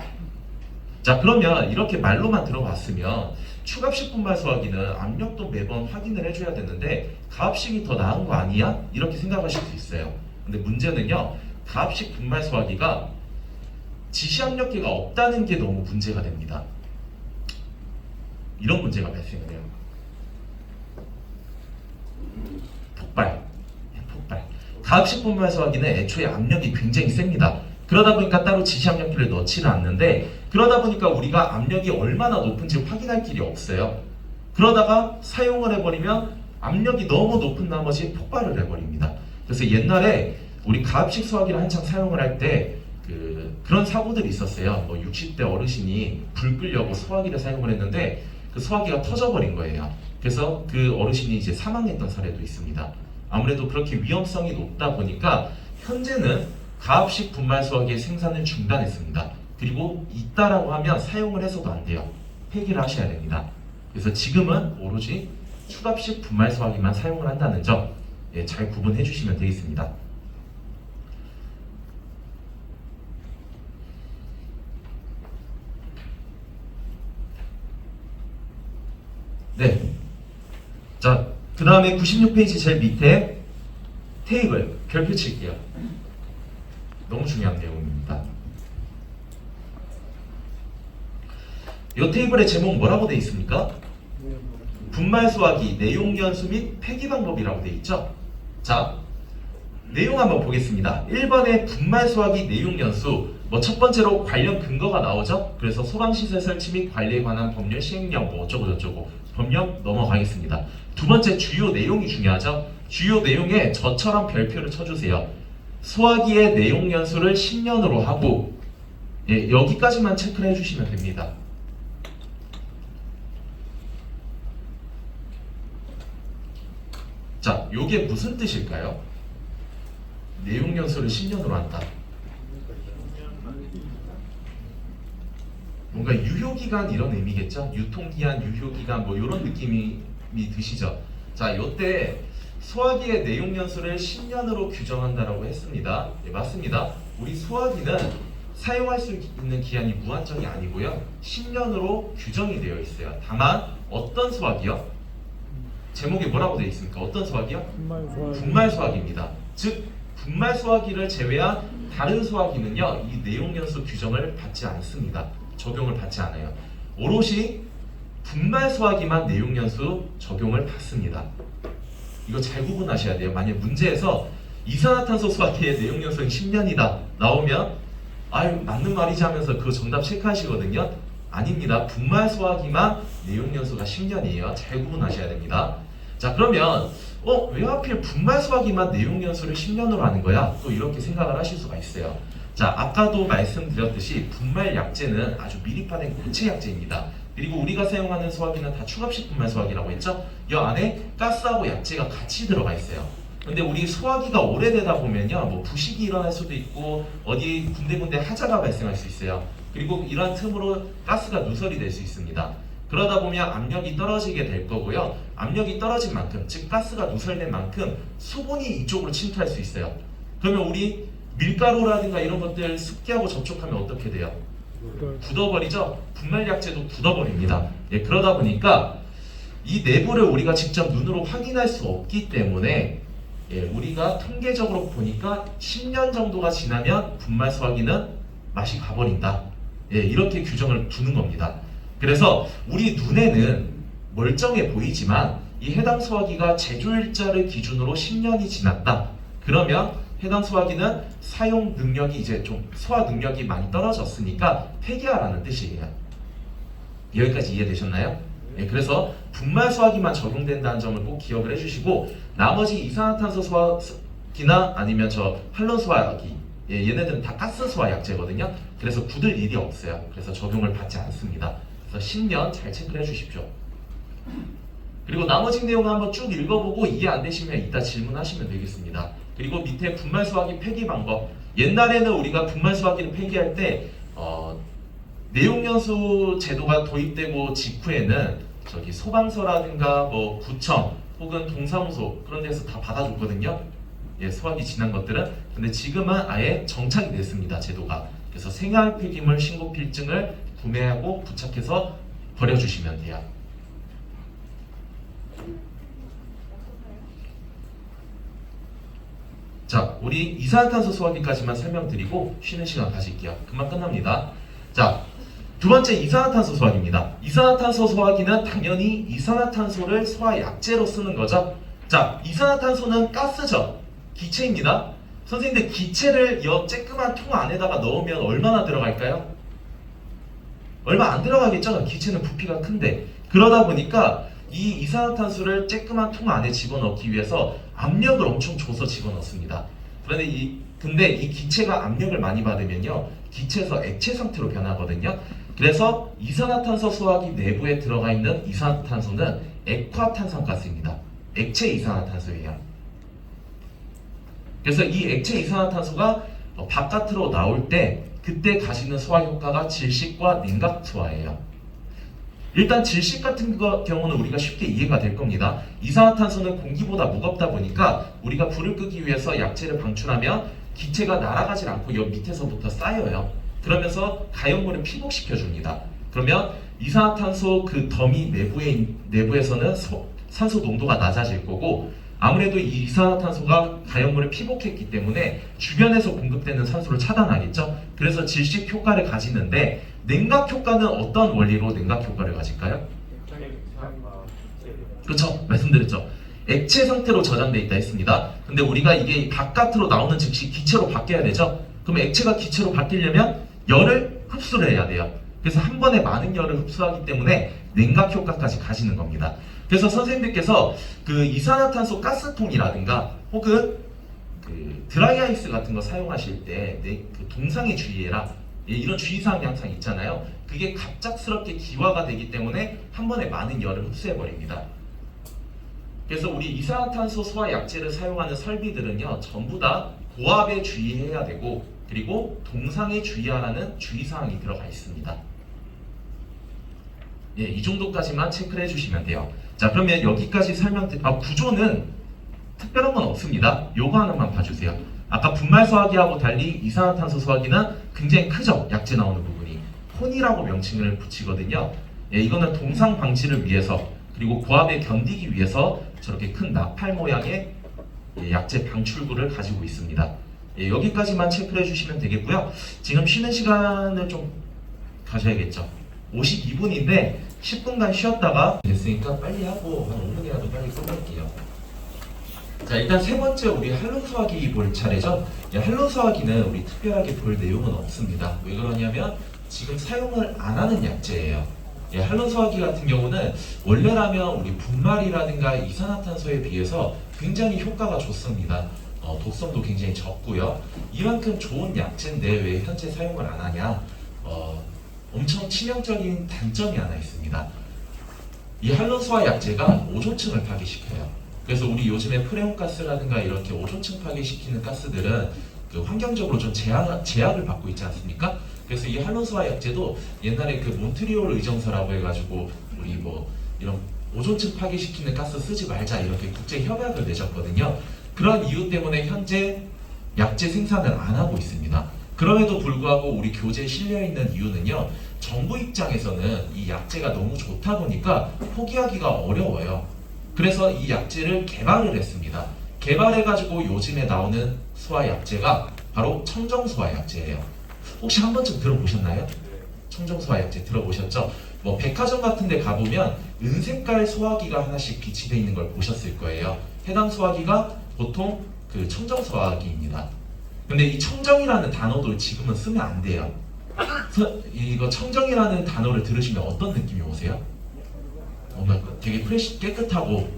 자, 그러면 이렇게 말로만 들어봤으면 추갑식 분말 소화기는 압력도 매번 확인을 해줘야 되는데 가압식이 더 나은 거 아니야? 이렇게 생각하실 수 있어요. 근데 문제는요, 가압식 분말 소화기가 지시 압력계가 없다는 게 너무 문제가 됩니다. 이런 문제가 발생을 해요. 폭발. 가압식 분말 소화기는 애초에 압력이 굉장히 셉니다. 그러다 보니까 따로 지시 압력계를 넣지는 않는데, 그러다 보니까 우리가 압력이 얼마나 높은지 확인할 길이 없어요. 그러다가 사용을 해버리면 압력이 너무 높은 나머지 폭발을 해버립니다. 그래서 옛날에 우리 가압식 소화기를 한창 사용을 할 때 그런 사고들이 있었어요. 뭐 60대 어르신이 불 끄려고 소화기를 사용을 했는데 그 소화기가 터져버린 거예요. 그래서 그 어르신이 이제 사망했던 사례도 있습니다. 아무래도 그렇게 위험성이 높다 보니까 현재는 가압식 분말 소화기의 생산을 중단했습니다. 그리고 있다라고 하면 사용을 해서도 안 돼요. 폐기를 하셔야 됩니다. 그래서 지금은 오로지 추갑식 분말 소화기만 사용을 한다는 점, 잘 구분해 주시면 되겠습니다. 네. 자, 그 다음에 96페이지 제일 밑에 테이블 별표 칠게요. 너무 중요한 내용입니다. 이 테이블의 제목 뭐라고 되어 있습니까? 분말 소화기 내용 연수 및 폐기 방법이라고 되어 있죠. 자, 내용 한번 보겠습니다. 1번에 분말 소화기 내용 연수, 뭐 첫 번째로 관련 근거가 나오죠. 그래서 소방시설 설치 및 관리에 관한 법률 시행령 뭐 어쩌고 저쩌고 법령 넘어가겠습니다. 두 번째 주요 내용이 중요하죠. 주요 내용에 저처럼 별표를 쳐주세요. 소화기의 내용 연수를 10년으로 하고, 여기까지만 체크를 해주시면 됩니다. 자, 요게 무슨 뜻일까요? 내용 연수를 10년으로 한다. 뭔가 유효기간 이런 의미겠죠? 유통기한, 유효기간 뭐 이런 느낌이 드시죠? 자, 요때 소화기의 내용 연수를 10년으로 규정한다라고 했습니다. 네, 맞습니다. 우리 소화기는 사용할 수 있는 기한이 무한정이 아니고요. 10년으로 규정이 되어 있어요. 다만 어떤 소화기요? 제목이 뭐라고 되어 있습니까? 어떤 소화기요? 분말 소화기입니다. 즉 분말 소화기를 제외한 다른 소화기는요, 이 내용 연수 규정을 받지 않습니다. 적용을 받지 않아요. 오롯이 분말 소화기만 내용 연수 적용을 받습니다. 이거 잘 구분하셔야 돼요. 만약 문제에서 이산화탄소 소화기의 내용 연수는 10년이다 나오면 아유 맞는 말이지 하면서 그 정답 체크하시거든요. 아닙니다. 분말 소화기만 내용 연수가 10년이에요. 잘 구분하셔야 됩니다. 자, 그러면 왜 하필 분말 소화기만 내용 연수를 10년으로 하는 거야? 또 이렇게 생각을 하실 수가 있어요. 자, 아까도 말씀드렸듯이 분말 약재는 아주 미립화된 고체 약재입니다. 그리고 우리가 사용하는 소화기는 다 추갑식 분말 소화기라고 했죠? 이 안에 가스하고 약재가 같이 들어가 있어요. 근데 우리 소화기가 오래되다 보면요, 뭐 부식이 일어날 수도 있고 어디 군데군데 하자가 발생할 수 있어요. 그리고 이러한 틈으로 가스가 누설이 될 수 있습니다. 그러다 보면 압력이 떨어지게 될 거고요. 압력이 떨어진 만큼, 즉 가스가 누설된 만큼 수분이 이쪽으로 침투할 수 있어요. 그러면 우리 밀가루라든가 이런 것들 습기하고 접촉하면 어떻게 돼요? 굳어버리죠? 분말 약재도 굳어버립니다. 그러다 보니까 이 내부를 우리가 직접 눈으로 확인할 수 없기 때문에 우리가 통계적으로 보니까 10년 정도가 지나면 분말 소화기는 맛이 가버린다. 이렇게 규정을 두는 겁니다. 그래서 우리 눈에는 멀쩡해 보이지만 이 해당 소화기가 제조일자를 기준으로 10년이 지났다. 그러면 해당 소화기는 사용 능력이 이제 좀 소화 능력이 많이 떨어졌으니까 폐기하라는 뜻이에요. 여기까지 이해되셨나요? 그래서 분말 소화기만 적용된다는 점을 꼭 기억을 해주시고 나머지 이산화탄소 소화기나 아니면 저 할론 소화기 얘네들은 다 가스 소화 약재거든요. 그래서 굳을 일이 없어요. 그래서 적용을 받지 않습니다. 그래서 10년 잘 체크를 해주십시오. 그리고 나머지 내용 한번 쭉 읽어보고 이해 안 되시면 이따 질문하시면 되겠습니다. 그리고 밑에 분말 수화기 폐기 방법. 옛날에는 우리가 분말 수화기를 폐기할 때 내용연수 제도가 도입되고 직후에는 저기 소방서라든가 뭐 구청 혹은 동사무소 그런 데서 다 받아줬거든요. 예, 수화기 지난 것들은. 근데 지금은 아예 정착이 됐습니다, 제도가. 그래서 생활 폐기물 신고 필증을 구매하고 부착해서 버려주시면 돼요. 자, 우리 이산화탄소 수화기까지만 설명드리고 쉬는 시간 가질게요. 금방 끝납니다. 자, 두 번째 이산화탄소 수화기입니다. 이산화탄소 수화기는 당연히 이산화탄소를 소화약제로 쓰는 거죠. 자, 이산화탄소는 가스죠. 기체입니다. 선생님들 기체를 이 쬐끄만 통 안에다가 넣으면 얼마나 들어갈까요? 얼마 안 들어가겠죠. 기체는 부피가 큰데. 그러다 보니까 이 이산화탄소를 쬐끄만 통 안에 집어넣기 위해서 압력을 엄청 줘서 집어넣습니다. 근데 이 기체가 압력을 많이 받으면요, 기체에서 액체 상태로 변하거든요. 그래서 이산화탄소 수화기 내부에 들어가 있는 이산화탄소는 액화탄산가스입니다. 액체 이산화탄소예요. 그래서 이 액체 이산화탄소가 바깥으로 나올 때 그때 가지는 소화 효과가 질식과 냉각 소화예요. 일단 질식 같은 경우는 우리가 쉽게 이해가 될 겁니다. 이산화탄소는 공기보다 무겁다 보니까 우리가 불을 끄기 위해서 약재를 방출하면 기체가 날아가질 않고 옆 밑에서부터 쌓여요. 그러면서 가연물을 피복시켜 줍니다. 그러면 이산화탄소 그 더미 내부에서는 산소 농도가 낮아질 거고, 아무래도 이 이산화탄소가 가연물을 피복했기 때문에 주변에서 공급되는 산소를 차단하겠죠. 그래서 질식 효과를 가지는데, 냉각 효과는 어떤 원리로 냉각 효과를 가질까요? 그렇죠, 말씀드렸죠. 액체 상태로 저장돼 있다 했습니다. 근데 우리가 이게 바깥으로 나오는 즉시 기체로 바뀌어야 되죠. 그럼 액체가 기체로 바뀌려면 열을 흡수를 해야 돼요. 그래서 한 번에 많은 열을 흡수하기 때문에 냉각 효과까지 가지는 겁니다. 그래서 선생님들께서 그 이산화탄소 가스통이라든가 혹은 그 드라이아이스 같은 거 사용하실 때 그 동상에 주의해라, 이런 주의사항이 항상 있잖아요. 그게 갑작스럽게 기화가 되기 때문에 한 번에 많은 열을 흡수해버립니다. 그래서 우리 이산화탄소 소화 약제를 사용하는 설비들은요, 전부 다 고압에 주의해야 되고, 그리고 동상에 주의하라는 주의사항이 들어가 있습니다. 예, 이 정도까지만 체크를 해주시면 돼요. 자, 그러면 여기까지 구조는 특별한 건 없습니다. 요거 하나만 봐주세요. 아까 분말 소화기하고 달리 이산화탄소 소화기는 굉장히 크죠? 약재 나오는 부분이. 콘이라고 명칭을 붙이거든요. 예, 이거는 동상 방지를 위해서, 그리고 고압에 견디기 위해서 저렇게 큰 나팔 모양의 약재 방출구를 가지고 있습니다. 예, 여기까지만 체크를 해주시면 되겠고요. 지금 쉬는 시간을 좀 가셔야겠죠. 52분인데 10분간 쉬었다가 됐으니까 빨리 하고 한 5분이라도 빨리 끝낼게요. 자, 일단 세 번째 우리 할론 소화기 볼 차례죠. 할론 소화기는 우리 특별하게 볼 내용은 없습니다. 왜 그러냐면 지금 사용을 안 하는 약재예요. 할론 소화기 같은 경우는 원래라면 우리 분말이라든가 이산화탄소에 비해서 굉장히 효과가 좋습니다. 독성도 굉장히 적고요. 이만큼 좋은 약재인데 왜 현재 사용을 안 하냐? 엄청 치명적인 단점이 하나 있습니다. 이 할론 소화 약재가 오존층을 파괴시켜요. 그래서 우리 요즘에 프레온가스라든가 이렇게 오존층 파괴시키는 가스들은 그 환경적으로 좀 제약을 받고 있지 않습니까? 그래서 이 할론 소화 약재도 옛날에 그 몬트리올 의정서라고 해가지고 우리 뭐 이런 오존층 파괴시키는 가스 쓰지 말자 이렇게 국제 협약을 맺었거든요. 그런 이유 때문에 현재 약재 생산을 안 하고 있습니다. 그럼에도 불구하고 우리 교재에 실려 있는 이유는요, 정부 입장에서는 이 약재가 너무 좋다 보니까 포기하기가 어려워요. 그래서 이 약재를 개발을 했습니다. 개발해가지고 요즘에 나오는 소화 약재가 바로 청정 소화 약재예요. 혹시 한 번쯤 들어보셨나요? 청정 소화 약재 들어보셨죠? 뭐 백화점 같은 데 가보면 은색깔 소화기가 하나씩 비치되어 있는 걸 보셨을 거예요. 해당 소화기가 보통 그 청정 소화기입니다. 근데 이 청정이라는 단어도 지금은 쓰면 안 돼요. 이거 청정이라는 단어를 들으시면 어떤 느낌이 오세요? 뭔가 되게 프레시 깨끗하고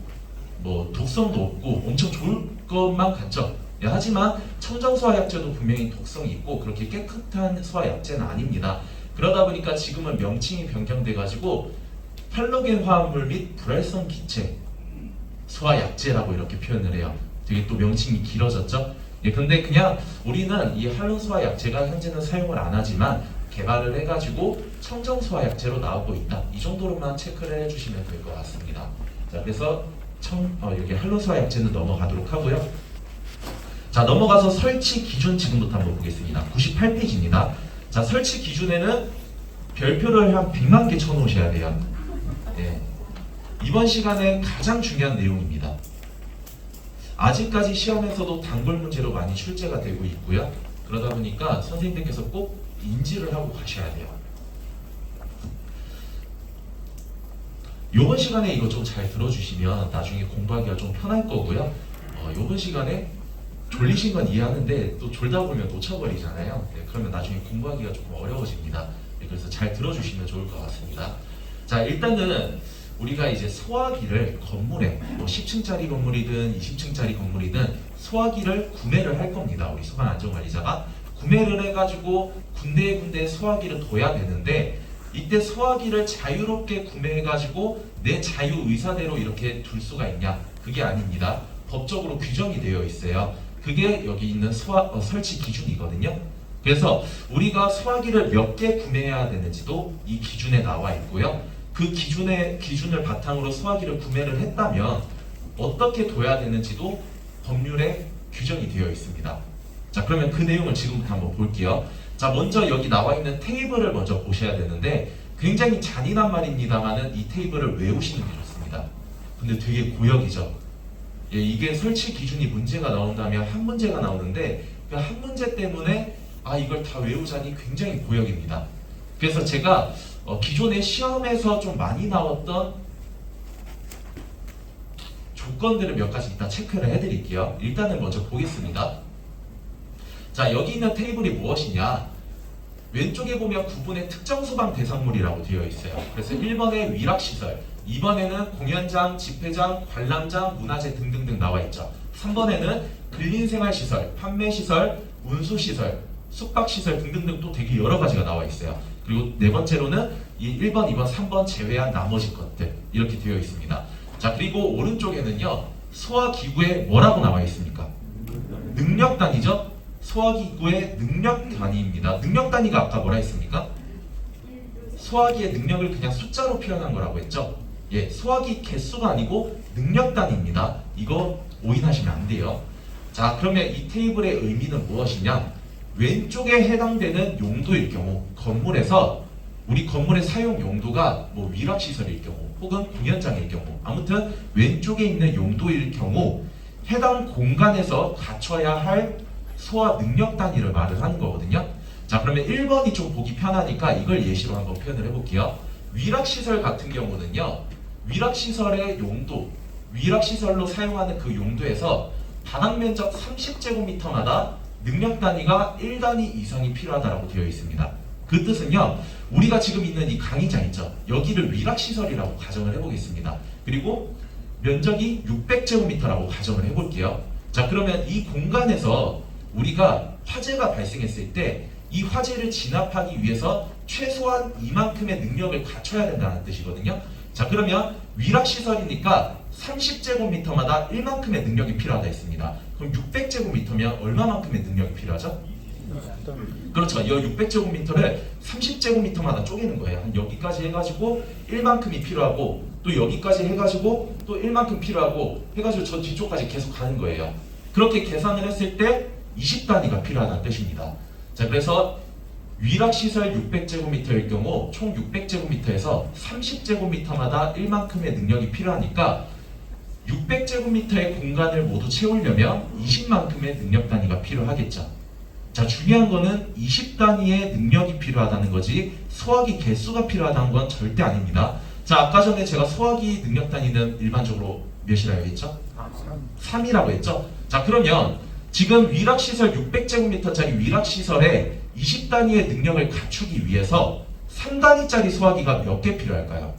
뭐 독성도 없고 엄청 좋을 것만 같죠. 하지만 청정 소화약제도 분명히 독성이 있고 그렇게 깨끗한 소화약제는 아닙니다. 그러다 보니까 지금은 명칭이 변경돼 가지고 할로겐 화합물 및 불활성 기체 소화약제라고 이렇게 표현을 해요. 되게 또 명칭이 길어졌죠. 예, 근데 그냥 우리는 이 할로 소화약제가 현재는 사용을 안 하지만 개발을 해가지고 청정 소화약제로 나오고 있다. 이 정도로만 체크를 해주시면 될 것 같습니다. 자, 그래서 여기 할로 소화약제는 넘어가도록 하고요. 자, 넘어가서 설치 기준 지금부터 한번 보겠습니다. 98페이지입니다. 자, 설치 기준에는 별표를 한 100만 개 쳐놓으셔야 돼요. 예. 이번 시간에 가장 중요한 내용입니다. 아직까지 시험에서도 단골 문제로 많이 출제가 되고 있고요. 그러다 보니까 선생님들께서 꼭 인지를 하고 가셔야 돼요. 요번 시간에 이거 좀 잘 들어주시면 나중에 공부하기가 좀 편할 거고요. 요번 시간에 졸리신 건 이해하는데 또 졸다 보면 놓쳐버리잖아요. 네, 그러면 나중에 공부하기가 조금 어려워집니다. 네, 그래서 잘 들어주시면 좋을 것 같습니다. 자, 일단은 우리가 이제 소화기를 건물에 10층짜리 건물이든 20층짜리 건물이든 소화기를 구매를 할 겁니다. 우리 소방안전관리자가 구매를 해가지고 군데군데 소화기를 둬야 되는데 이때 소화기를 자유롭게 구매해가지고 내 자유 의사대로 이렇게 둘 수가 있냐? 그게 아닙니다. 법적으로 규정이 되어 있어요. 그게 여기 있는 설치 기준이거든요. 그래서 우리가 소화기를 몇 개 구매해야 되는지도 이 기준에 나와 있고요. 그 기준을 바탕으로 소화기를 구매를 했다면 어떻게 둬야 되는지도 법률에 규정이 되어 있습니다. 자, 그러면 그 내용을 지금부터 한번 볼게요. 자, 먼저 여기 나와 있는 테이블을 먼저 보셔야 되는데 굉장히 잔인한 말입니다만은 이 테이블을 외우시는 게 좋습니다. 근데 되게 고역이죠. 예, 이게 설치 기준이 문제가 나온다면 한 문제가 나오는데 그 한 문제 때문에 이걸 다 외우자니 굉장히 고역입니다. 그래서 제가 기존에 시험에서 좀 많이 나왔던 조건들을 몇 가지 이따 체크를 해드릴게요. 일단은 먼저 보겠습니다. 자, 여기 있는 테이블이 무엇이냐? 왼쪽에 보면 구분의 특정 소방 대상물이라고 되어 있어요. 그래서 1번에 위락시설, 2번에는 공연장, 집회장, 관람장, 문화재 등등등 나와 있죠. 3번에는 근린생활시설, 판매시설, 운수시설, 숙박시설 등등등 또 되게 여러 가지가 나와 있어요. 그리고 네 번째로는 이 1번, 2번, 3번 제외한 나머지 것들 이렇게 되어 있습니다. 자, 그리고 오른쪽에는요 소화기구에 뭐라고 나와 있습니까? 능력단위죠. 소화기구의 능력단위입니다. 능력단위가 아까 뭐라 했습니까? 소화기의 능력을 그냥 숫자로 표현한 거라고 했죠. 예, 소화기 개수가 아니고 능력단위입니다. 이거 오인하시면 안 돼요. 자, 그러면 이 테이블의 의미는 무엇이냐? 왼쪽에 해당되는 용도일 경우 건물에서 우리 건물의 사용 용도가 뭐 위락시설일 경우 혹은 공연장일 경우 아무튼 왼쪽에 있는 용도일 경우 해당 공간에서 갖춰야 할 소화 능력 단위를 말을 하는 거거든요. 자, 그러면 1번이 좀 보기 편하니까 이걸 예시로 한번 표현을 해볼게요. 위락시설 같은 경우는요 위락시설의 용도, 위락시설로 사용하는 그 용도에서 바닥 면적 30제곱미터마다 능력 단위가 1단위 이상이 필요하다고 되어 있습니다. 그 뜻은요 우리가 지금 있는 이 강의장 있죠, 여기를 위락시설이라고 가정을 해보겠습니다. 그리고 면적이 600제곱미터라고 가정을 해볼게요. 자, 그러면 이 공간에서 우리가 화재가 발생했을 때 이 화재를 진압하기 위해서 최소한 이만큼의 능력을 갖춰야 된다는 뜻이거든요. 자, 그러면 위락시설이니까 30제곱미터마다 1만큼의 능력이 필요하다 했습니다. 그럼 600제곱미터면 얼마만큼의 능력이 필요하죠? 그렇죠. 이 600제곱미터를 30제곱미터마다 쪼개는 거예요. 한 여기까지 해가지고 1만큼이 필요하고 또 여기까지 해가지고 또 1만큼 필요하고 해가지고 저 뒤쪽까지 계속 가는 거예요. 그렇게 계산을 했을 때 20단위가 필요하다는 뜻입니다. 자, 그래서 위락시설 600제곱미터일 경우 총 600제곱미터에서 30제곱미터마다 1만큼의 능력이 필요하니까 600제곱미터의 공간을 모두 채우려면 20만큼의 능력 단위가 필요하겠죠. 자, 중요한 거는 20단위의 능력이 필요하다는 거지 소화기 개수가 필요하다는 건 절대 아닙니다. 자, 아까 전에 제가 소화기 능력 단위는 일반적으로 몇이라고 했죠? 3이라고 했죠? 자, 그러면 지금 위락시설 600제곱미터짜리 위락시설에 20단위의 능력을 갖추기 위해서 3단위짜리 소화기가 몇 개 필요할까요?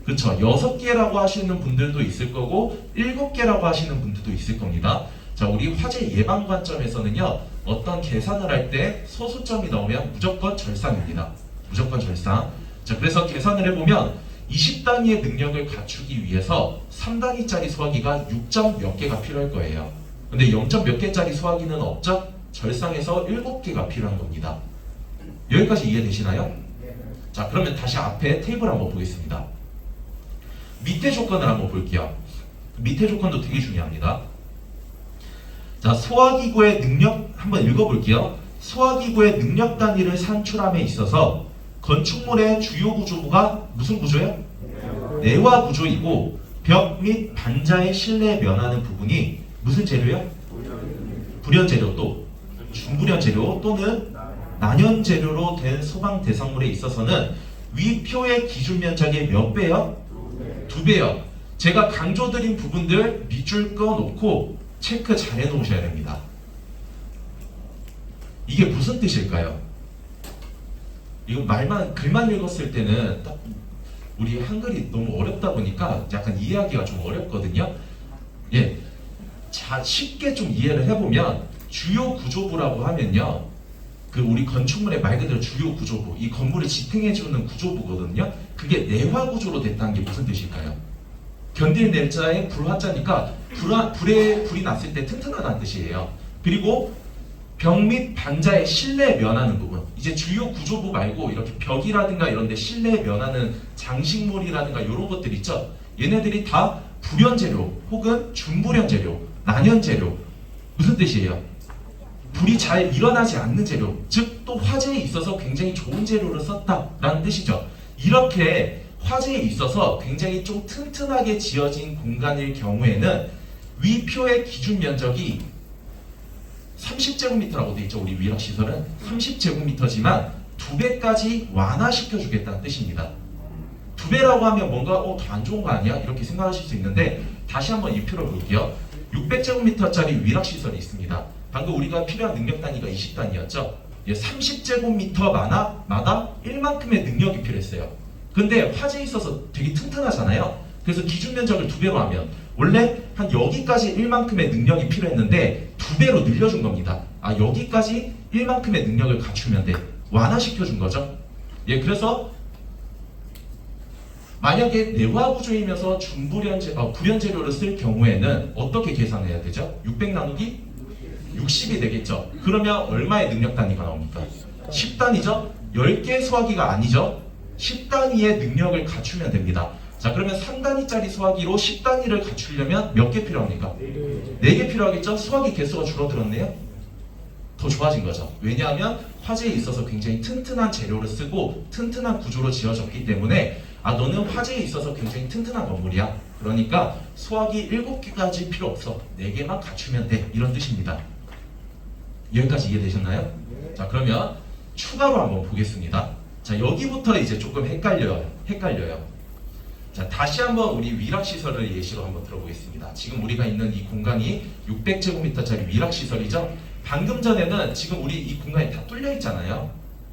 그렇죠. 6개라고 하시는 분들도 있을 거고 7개라고 하시는 분들도 있을 겁니다. 자, 우리 화재 예방 관점에서는요 어떤 계산을 할 때 소수점이 나오면 무조건 절상입니다. 무조건 절상. 자, 그래서 계산을 해보면 20단위의 능력을 갖추기 위해서 3단위짜리 수화기가 6점 몇 개가 필요할 거예요. 근데 0점 몇 개짜리 수화기는 없죠? 절상에서 7개가 필요한 겁니다. 여기까지 이해되시나요? 자, 그러면 다시 앞에 테이블 한번 보겠습니다. 밑에 조건을 한번 볼게요. 밑에 조건도 되게 중요합니다. 자, 소화기구의 능력 한번 읽어볼게요. 소화기구의 능력 단위를 산출함에 있어서 건축물의 주요 구조부가 무슨 구조예요? 내화 구조이고 벽 및 반자의 실내에 면하는 부분이 무슨 재료예요? 불연 재료 또 중불연 재료 또는 난연 재료로 된 소방 대상물에 있어서는 위 표의 기준 면적의 몇 배요? 2배요. 제가 강조드린 부분들 밑줄 꺼놓고 체크 잘 해놓으셔야 됩니다. 이게 무슨 뜻일까요? 이거 글만 읽었을 때는 딱 우리 한글이 너무 어렵다 보니까 약간 이해하기가 좀 어렵거든요. 예, 자, 쉽게 좀 이해를 해보면 주요 구조부라고 하면요, 그 우리 건축물의 말 그대로 주요 구조부, 이 건물을 지탱해주는 구조부거든요. 그게 내화 구조로 됐다는 게 무슨 뜻일까요? 견딜 내자에 불화자니까 불이 났을 때 튼튼하다는 뜻이에요. 그리고 벽 및 반자의 실내에 면하는 부분, 이제 주요 구조부 말고 이렇게 벽이라든가 이런 데 실내에 면하는 장식물이라든가 이런 것들 있죠. 얘네들이 다 불연 재료 혹은 중불연 재료, 난연 재료. 무슨 뜻이에요? 불이 잘 일어나지 않는 재료, 즉 또 화재에 있어서 굉장히 좋은 재료를 썼다라는 뜻이죠. 이렇게 화재에 있어서 굉장히 좀 튼튼하게 지어진 공간일 경우에는 위표의 기준 면적이 30제곱미터라고 되어 있죠. 우리 위락시설은 30제곱미터지만 2배까지 완화시켜 주겠다는 뜻입니다. 2배라고 하면 뭔가 더 안 좋은 거 아니야? 이렇게 생각하실 수 있는데 다시 한번 이 표를 볼게요. 600제곱미터짜리 위락시설이 있습니다. 방금 우리가 필요한 능력 단위가 20단위였죠. 30제곱미터마다 1만큼의 능력이 필요했어요. 근데 화재에 있어서 되게 튼튼하잖아요. 그래서 기준 면적을 2배로 하면 원래 한 여기까지 1만큼의 능력이 필요했는데 2배로 늘려준 겁니다. 아, 여기까지 1만큼의 능력을 갖추면 돼. 완화시켜준 거죠. 예, 그래서 만약에 내화 구조이면서 불연 재료를 쓸 경우에는 어떻게 계산해야 되죠? 600 나누기 60이 되겠죠. 그러면 얼마의 능력 단위가 나옵니까? 10단위죠? 10개 소화기가 아니죠? 10단위의 능력을 갖추면 됩니다. 자, 그러면 3단위짜리 소화기로 10단위를 갖추려면 몇 개 필요합니까? 4개 필요하겠죠? 소화기 개수가 줄어들었네요? 더 좋아진 거죠. 왜냐하면 화재에 있어서 굉장히 튼튼한 재료를 쓰고 튼튼한 구조로 지어졌기 때문에 아, 너는 화재에 있어서 굉장히 튼튼한 건물이야. 그러니까 소화기 7개까지 필요 없어. 4개만 갖추면 돼. 이런 뜻입니다. 여기까지 이해되셨나요? 자, 그러면 추가로 한번 보겠습니다. 자, 여기부터 이제 조금 헷갈려요. 자, 다시 한번 우리 위락시설을 예시로 한번 들어보겠습니다. 지금 우리가 있는 이 공간이 600제곱미터짜리 위락시설이죠. 방금 전에는 지금 우리 이 공간이 다 뚫려 있잖아요.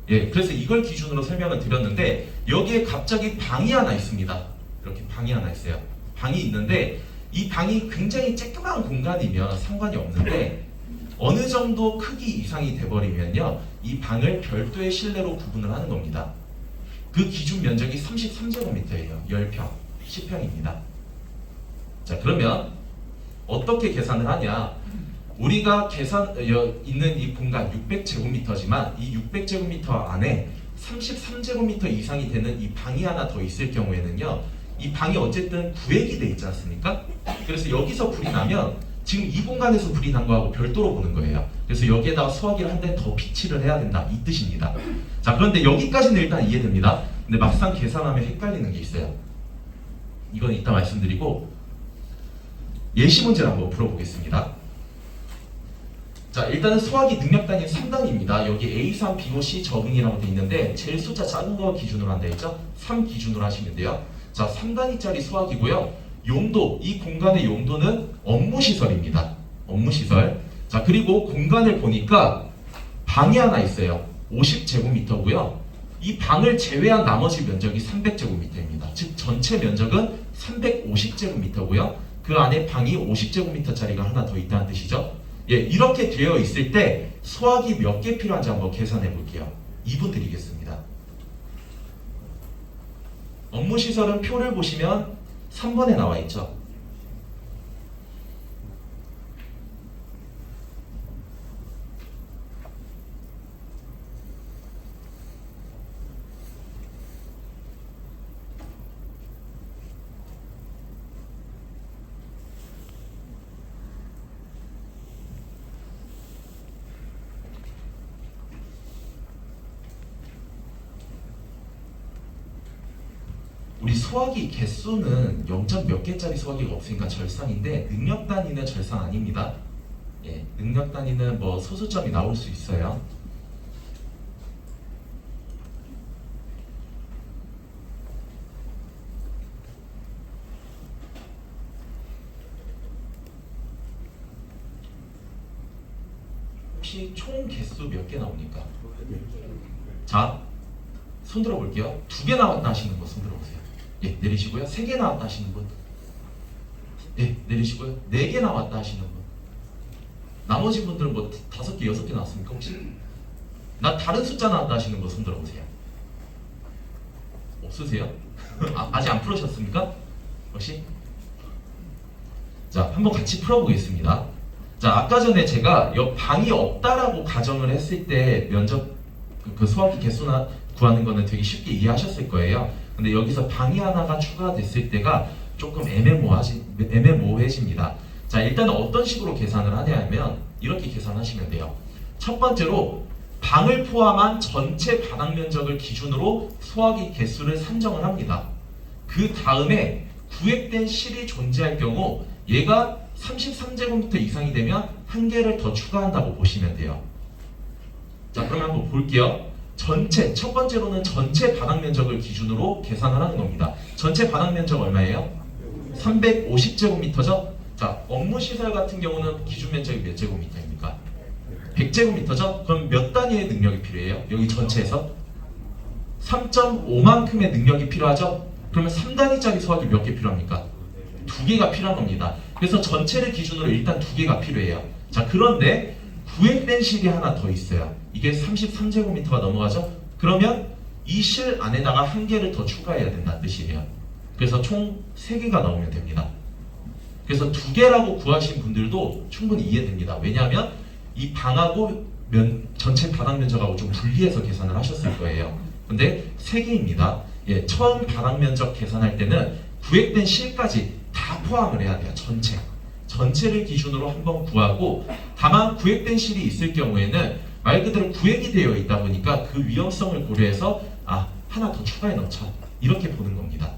예, 그래서 이걸 기준으로 설명을 드렸는데 여기에 갑자기 방이 하나 있습니다. 이렇게 방이 하나 있어요. 방이 있는데 이 방이 굉장히 쬐끄만 공간이면 상관이 없는데 어느 정도 크기 이상이 돼버리면요, 이 방을 별도의 실내로 구분을 하는 겁니다. 그 기준 면적이 33제곱미터예요. 10평, 10평입니다. 자, 그러면 어떻게 계산을 하냐? 우리가 있는 이 공간 600제곱미터지만 이 600제곱미터 안에 33제곱미터 이상이 되는 이 방이 하나 더 있을 경우에는요, 이 방이 어쨌든 구획이 돼 있지 않습니까? 그래서 여기서 불이 나면 지금 이 공간에서 불이 난 거하고 별도로 보는 거예요. 그래서 여기에다가 소화기를 한 대 더 비치를 해야 된다, 이 뜻입니다. 자, 그런데 여기까지는 일단 이해됩니다. 근데 막상 계산하면 헷갈리는 게 있어요. 이건 이따 말씀드리고 예시 문제를 한번 풀어보겠습니다. 자, 일단은 소화기 능력 단위 3단위입니다. 여기 A3, B5, C 적응이라고 되어 있는데 제일 숫자 작은 거 기준으로 한다 했죠? 3 기준으로 하시면 돼요. 자, 3단위짜리 소화기고요. 용도, 이 공간의 용도는 업무시설입니다. 업무시설. 자, 그리고 공간을 보니까 방이 하나 있어요. 50제곱미터고요. 이 방을 제외한 나머지 면적이 300제곱미터입니다. 즉 전체 면적은 350제곱미터고요. 그 안에 방이 50제곱미터짜리가 하나 더 있다는 뜻이죠. 예, 이렇게 되어 있을 때 소화기 몇 개 필요한지 한번 계산해 볼게요. 2분 드리겠습니다. 업무 시설은 표를 보시면 3번에 나와 있죠. 우리 소화기 개수는 0. 몇 개짜리 소화기가 없으니까 절상인데 능력 단위는 절상 아닙니다. 예, 능력 단위는 뭐 소수점이 나올 수 있어요. 혹시 총 개수 몇 개 나옵니까? 자, 손 들어볼게요. 2개 나왔다 하시는 분 손 들어보세요. 예, 내리시고요. 3개 나왔다 하시는 분. 예, 내리시고요. 4개 나왔다 하시는 분. 나머지 분들은 뭐 5개, 6개 나왔습니까 혹시? 나 다른 숫자 나왔다 하시는 분 손 들어보세요. 없으세요? 아직 안 풀으셨습니까? 혹시? 자, 한번 같이 풀어보겠습니다. 자, 아까 전에 제가 방이 없다라고 가정을 했을 때 면접 그 소화기 개수나 구하는 거는 되게 쉽게 이해하셨을 거예요. 근데 여기서 방이 하나가 추가됐을 때가 조금 애매모호해집니다. 자, 일단 어떤 식으로 계산을 하냐면 이렇게 계산하시면 돼요. 첫 번째로 방을 포함한 전체 바닥 면적을 기준으로 소화기 개수를 산정을 합니다. 그 다음에 구획된 실이 존재할 경우 얘가 33제곱미터 이상이 되면 한 개를 더 추가한다고 보시면 돼요. 자, 그럼 한번 볼게요. 첫 번째로는 전체 바닥 면적을 기준으로 계산을 하는 겁니다. 전체 바닥 면적 얼마예요? 350제곱미터죠? 자, 업무 시설 같은 경우는 기준 면적이 몇 제곱미터입니까? 100제곱미터죠? 그럼 몇 단위의 능력이 필요해요? 여기 전체에서 3.5만큼의 능력이 필요하죠? 그러면 3단위짜리 소화기 몇 개 필요합니까? 2개가 필요한 겁니다. 그래서 전체를 기준으로 일단 2개가 필요해요. 자, 그런데 구획된 실이 하나 더 있어요. 이게 33제곱미터가 넘어가죠? 그러면 이 실 안에다가 한 개를 더 추가해야 된다는 뜻이에요. 그래서 총 3개가 나오면 됩니다. 그래서 2개라고 구하신 분들도 충분히 이해됩니다. 왜냐하면 이 방하고 전체 바닥 면적하고 좀 분리해서 계산을 하셨을 거예요. 근데 3개입니다. 예, 처음 바닥 면적 계산할 때는 구획된 실까지 다 포함을 해야 돼요. 전체를 기준으로 한번 구하고, 다만 구획된 실이 있을 경우에는 말 그대로 구획이 되어 있다 보니까 그 위험성을 고려해서 하나 더 추가해 넣자 이렇게 보는 겁니다.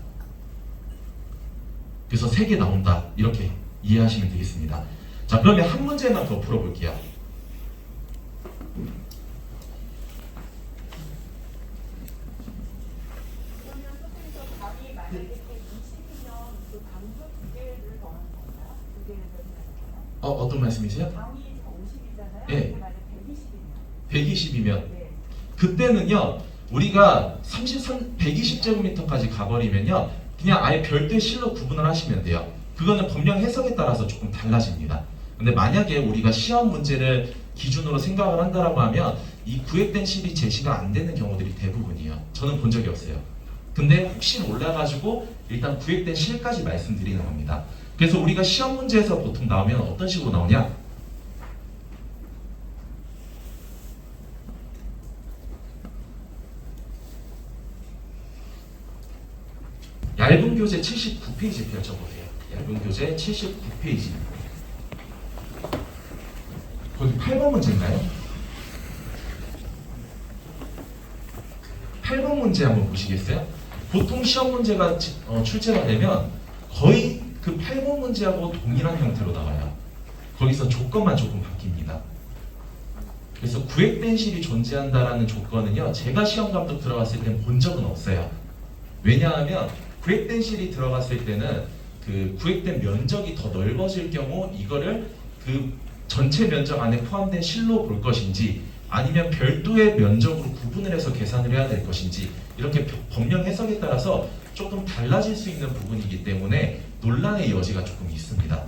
그래서 3개 나온다 이렇게 이해하시면 되겠습니다. 자, 그러면 한 문제만 더 풀어볼게요. 어떤 말씀이세요? 방이 50이잖아요. 예. 만약 120이면. 120이면 네. 그때는요 우리가 120제곱미터까지 가버리면요 그냥 아예 별도의 실로 구분을 하시면 돼요. 그거는 법령 해석에 따라서 조금 달라집니다. 근데 만약에 우리가 시험 문제를 기준으로 생각을 한다라고 하면 이 구획된 실이 제시가 안 되는 경우들이 대부분이에요. 저는 본 적이 없어요. 근데 혹시 몰라가지고 일단 구획된 실까지 말씀드리는 겁니다. 그래서 우리가 시험 문제에서 보통 나오면 어떤 식으로 나오냐? 얇은 교재 79페이지 펼쳐보세요. 얇은 교재 79페이지. 거기 8번 문제인가요? 8번 문제 한번 보시겠어요? 보통 시험 문제가 출제가 되면 거의 그 8번 문제하고 동일한 형태로 나와요. 거기서 조건만 조금 바뀝니다. 그래서 구획된 실이 존재한다라는 조건은요, 제가 시험 감독 들어갔을 때는 본 적은 없어요. 왜냐하면 구획된 실이 들어갔을 때는 그 구획된 면적이 더 넓어질 경우 이거를 그 전체 면적 안에 포함된 실로 볼 것인지 아니면 별도의 면적으로 구분을 해서 계산을 해야 될 것인지 이렇게 법령 해석에 따라서 조금 달라질 수 있는 부분이기 때문에 논란의 여지가 조금 있습니다.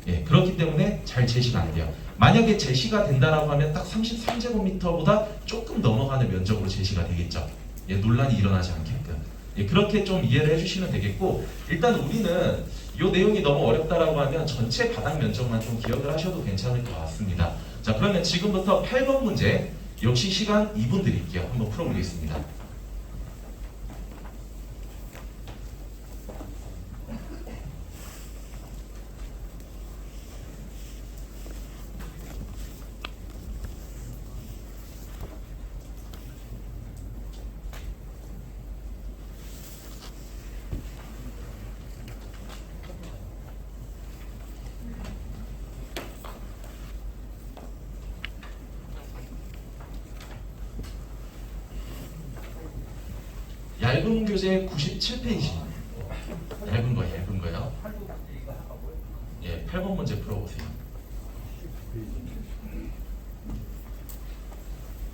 예, 그렇기 때문에 잘 잘 제시가 안 돼요. 만약에 제시가 된다라고 하면 딱 33제곱미터보다 조금 넘어가는 면적으로 제시가 되겠죠. 예, 논란이 일어나지 않게끔. 예, 그렇게 좀 이해를 해주시면 되겠고, 일단 우리는 이 내용이 너무 어렵다라고 하면 전체 바닥 면적만 좀 기억을 하셔도 괜찮을 것 같습니다. 자, 그러면 지금부터 8번 문제 역시 시간 2분 드릴게요. 한번 풀어보겠습니다. 얇은 교재 97페이지. 얇은 거요. 예, 8번 문제 풀어보세요.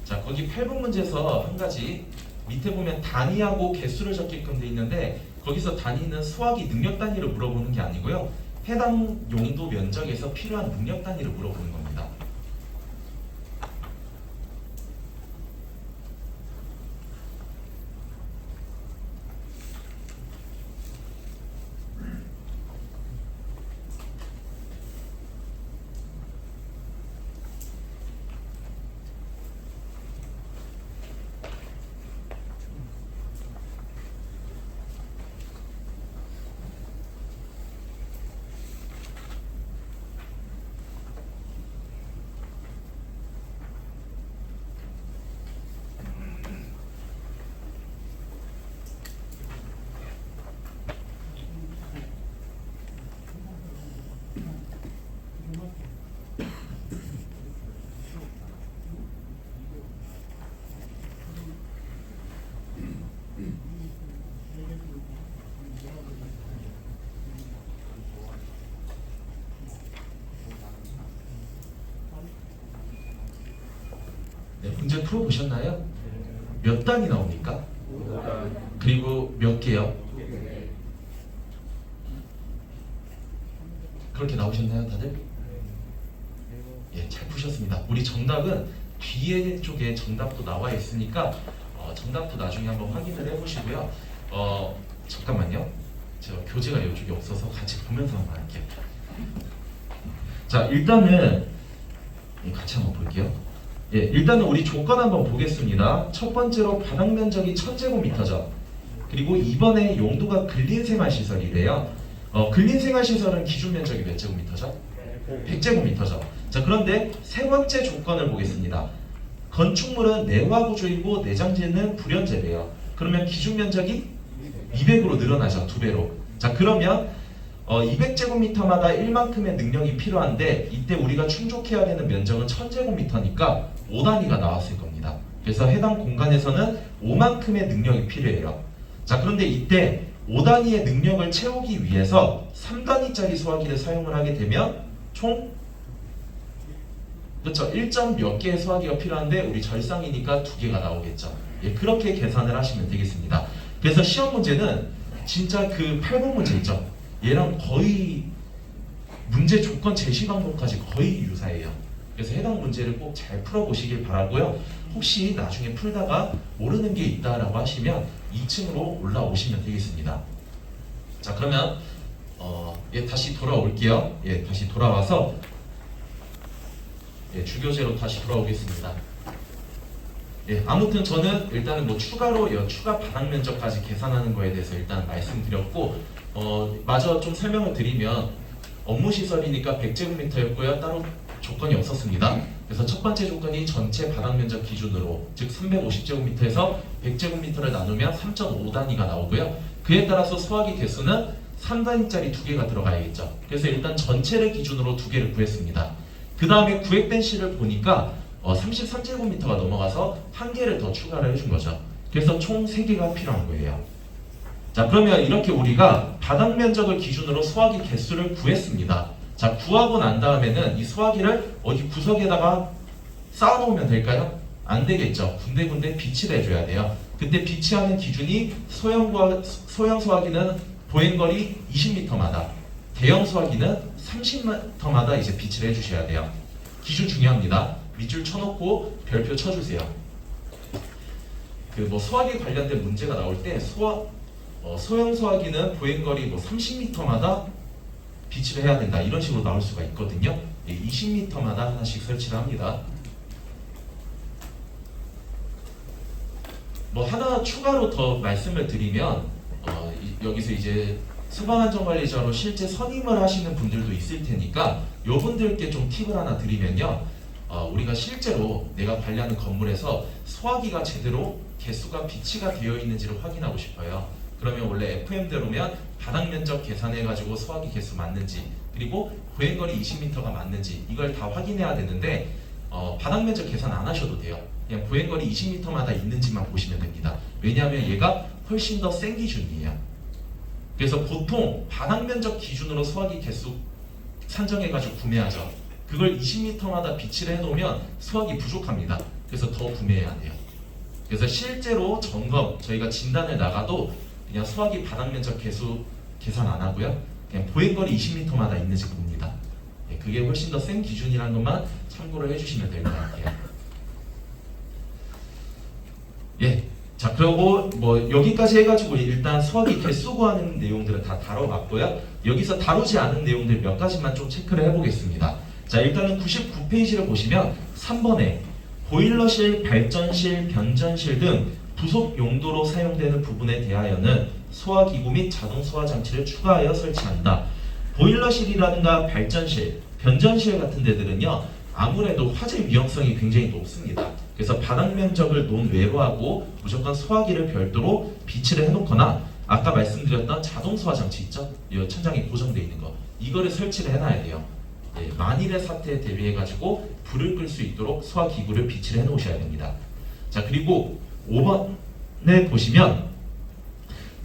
자, 거기 8번 문제에서 한 가지 밑에 보면 단위하고 개수를 적게끔 돼 있는데, 거기서 단위는 수학이 능력 단위를 물어보는 게 아니고요, 해당 용도 면적에서 필요한 능력 단위를 물어보는 겁니다. 네, 문제 풀어보셨나요? 몇 단이 나옵니까? 그리고 몇 개요? 그렇게 나오셨나요, 다들? 예, 잘 푸셨습니다. 우리 정답은 뒤에 쪽에 정답도 나와 있으니까 정답도 나중에 한번 확인을 해보시고요. 잠깐만요. 제가 교재가 이쪽에 없어서 같이 보면서 한번 할게요. 자, 일단은 같이 한번 볼게요. 예, 일단은 우리 조건 한번 보겠습니다. 첫 번째로 바닥 면적이 1000제곱미터죠. 그리고 이번에 용도가 근린생활시설이래요. 근린생활시설은 기준 면적이 몇 제곱미터죠? 100제곱미터죠. 자, 그런데 세 번째 조건을 보겠습니다. 건축물은 내화 구조이고 내장재는 불연재래요. 그러면 기준 면적이 200으로 늘어나죠. 2배로. 자, 그러면 200제곱미터마다 1만큼의 능력이 필요한데, 이때 우리가 충족해야 되는 면적은 1000제곱미터니까 5단위가 나왔을 겁니다. 그래서 해당 공간에서는 5만큼의 능력이 필요해요. 자, 그런데 이때 5단위의 능력을 채우기 위해서 3단위짜리 소화기를 사용을 하게 되면 총 그렇죠. 1점 몇 개의 소화기가 필요한데 우리 절상이니까 2개가 나오겠죠. 예, 그렇게 계산을 하시면 되겠습니다. 그래서 시험 문제는 진짜 그 8번 문제 있죠. 얘랑 거의 문제 조건 제시 방법까지 거의 유사해요. 그래서 해당 문제를 꼭 잘 풀어보시길 바라고요. 혹시 나중에 풀다가 모르는 게 있다라고 하시면 2층으로 올라오시면 되겠습니다. 자, 그러면 예, 다시 돌아올게요. 예, 다시 돌아와서 예, 주교재로 다시 돌아오겠습니다. 예, 아무튼 저는 일단은 뭐 추가로 추가 바닥 면적까지 계산하는 거에 대해서 일단 말씀드렸고, 마저 좀 설명을 드리면 업무 시설이니까 100제곱미터였고요. 따로 조건이 없었습니다. 그래서 첫 번째 조건이 전체 바닥 면적 기준으로, 즉 350제곱미터에서 100제곱미터를 나누면 3.5단위가 나오고요. 그에 따라서 소화기 개수는 3단위짜리 2개가 들어가야겠죠. 그래서 일단 전체를 기준으로 2개를 구했습니다. 그 다음에 구획된 시를 보니까 33제곱미터가 넘어가서 1개를 더 추가를 해준 거죠. 그래서 총 3개가 필요한 거예요. 자, 그러면 이렇게 우리가 바닥 면적을 기준으로 소화기 개수를 구했습니다. 자, 구하고 난 다음에는 이 소화기를 어디 구석에다가 쌓아놓으면 될까요? 안 되겠죠. 군데군데 비치를 해줘야 돼요. 그때 비치하는 기준이 소형 소화기는 보행거리 20m마다, 대형 소화기는 30m마다 이제 비치를 해주셔야 돼요. 기준 중요합니다. 밑줄 쳐놓고 별표 쳐주세요. 그 뭐 소화기 관련된 문제가 나올 때 소형 소화기는 보행거리 뭐 30m마다 비치를 해야 된다 이런 식으로 나올 수가 있거든요. 20m마다 하나씩 설치를 합니다. 뭐 하나 추가로 더 말씀을 드리면 여기서 이제 소방안전관리자로 실제 선임을 하시는 분들도 있을 테니까 요분들께 좀 팁을 하나 드리면요. 우리가 실제로 내가 관리하는 건물에서 소화기가 제대로 개수가 비치가 되어 있는지를 확인하고 싶어요. 그러면 원래 FM대로면 바닥 면적 계산해가지고 소화기 개수 맞는지 그리고 보행거리 20m가 맞는지 이걸 다 확인해야 되는데 바닥 면적 계산 안 하셔도 돼요. 그냥 보행거리 20m마다 있는지만 보시면 됩니다. 왜냐하면 얘가 훨씬 더 센 기준이에요. 그래서 보통 바닥 면적 기준으로 소화기 개수 산정해가지고 구매하죠. 그걸 20m마다 비치를 해놓으면 소화기 부족합니다. 그래서 더 구매해야 돼요. 그래서 실제로 점검 저희가 진단을 나가도 그냥 소화기 바닥 면적 개수 계산 안 하고요. 그냥 보행거리 20m마다 있는지 봅니다. 그게 훨씬 더 센 기준이라는 것만 참고를 해주시면 될 것 같아요. 예. 자, 그리고 뭐 여기까지 해가지고 일단 소화기 개수 구하는 내용들은 다 다뤄봤고요. 여기서 다루지 않은 내용들 몇 가지만 좀 체크를 해보겠습니다. 자, 일단은 99페이지를 보시면 3번에 보일러실, 발전실, 변전실 등 부속 용도로 사용되는 부분에 대하여는 소화기구 및 자동 소화 장치를 추가하여 설치한다. 보일러실이라든가 발전실, 변전실 같은 데들은요 아무래도 화재 위험성이 굉장히 높습니다. 그래서 바닥 면적을 논외로 하고 무조건 소화기를 별도로 비치를 해놓거나 아까 말씀드렸던 자동 소화 장치 있죠? 이 천장에 고정되어 있는 거 이거를 설치를 해놔야 돼요. 만일의 사태에 대비해가지고 불을 끌 수 있도록 소화기구를 비치를 해놓으셔야 됩니다. 자, 그리고 5번에 보시면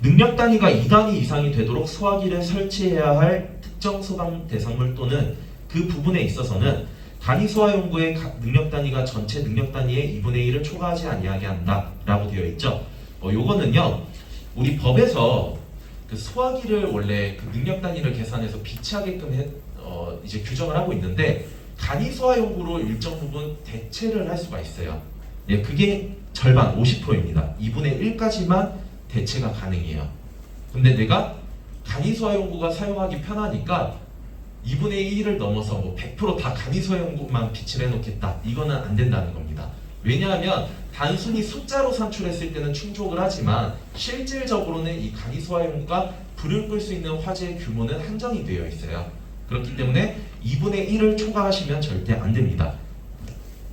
능력 단위가 2단위 이상이 되도록 소화기를 설치해야 할 특정 소방 대상물 또는 그 부분에 있어서는 단위 소화 용구의 능력 단위가 전체 능력 단위의 2분의 1을 초과하지 아니하게 한다 라고 되어 있죠. 요거는요 우리 법에서 그 소화기를 원래 그 능력 단위를 계산해서 비치하게끔 이제 규정을 하고 있는데 단위 소화 용구로 일정 부분 대체를 할 수가 있어요. 예, 그게 절반 50%입니다. 2분의 1까지만 대체가 가능해요. 근데 내가 간이 소화 용구가 사용하기 편하니까 2분의 1을 넘어서 뭐 100%다 간이 소화 용구만 비치를 해놓겠다. 이거는 안 된다는 겁니다. 왜냐하면 단순히 숫자로 산출했을 때는 충족을 하지만 실질적으로는 이 간이 소화 용구가 불을 끌 수 있는 화재의 규모는 한정이 되어 있어요. 그렇기 때문에 2분의 1을 초과하시면 절대 안 됩니다.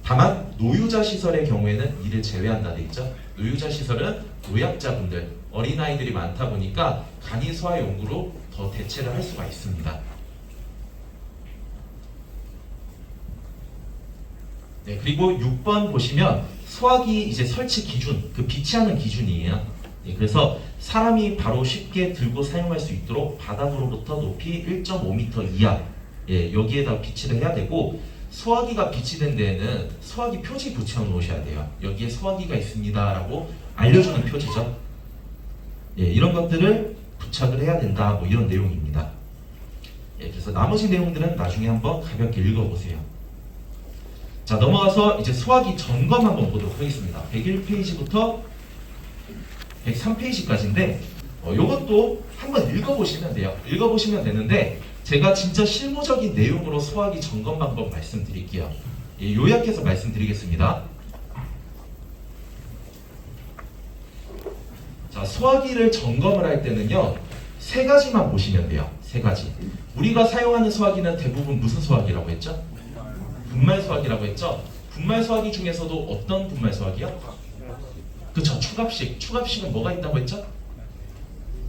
다만 노유자 시설의 경우에는 이를 제외한다 돼 있죠. 노유자 시설은 노약자분들, 어린아이들이 많다 보니까 간이 소화 용구로 더 대체를 할 수가 있습니다. 네, 그리고 6번 보시면 소화기 이제 설치 기준, 그 비치하는 기준이에요. 네, 그래서 사람이 바로 쉽게 들고 사용할 수 있도록 바닥으로부터 높이 1.5m 이하 여기에다 비치를 해야 되고 소화기가 비치된 데에는 소화기 표지 붙여 놓으셔야 돼요. 여기에 소화기가 있습니다 라고 알려주는 표지죠. 이런 것들을 부착을 해야 된다 뭐 이런 내용입니다. 그래서 나머지 내용들은 나중에 한번 가볍게 읽어보세요. 자, 넘어가서 이제 소화기 점검 한번 보도록 하겠습니다. 101페이지부터 103페이지까지인데 이것도 한번 읽어보시면 돼요. 읽어보시면 되는데 제가 진짜 실무적인 내용으로 소화기 점검 방법 말씀드릴게요. 요약해서 말씀드리겠습니다. 자, 소화기를 점검을 할 때는요 3가지만 보시면 돼요. 3가지. 우리가 사용하는 소화기는 대부분 무슨 소화기라고 했죠? 분말 소화기라고 했죠? 분말 소화기 중에서도 어떤 분말 소화기요? 그쵸, 추갑식. 추갑식은 뭐가 있다고 했죠?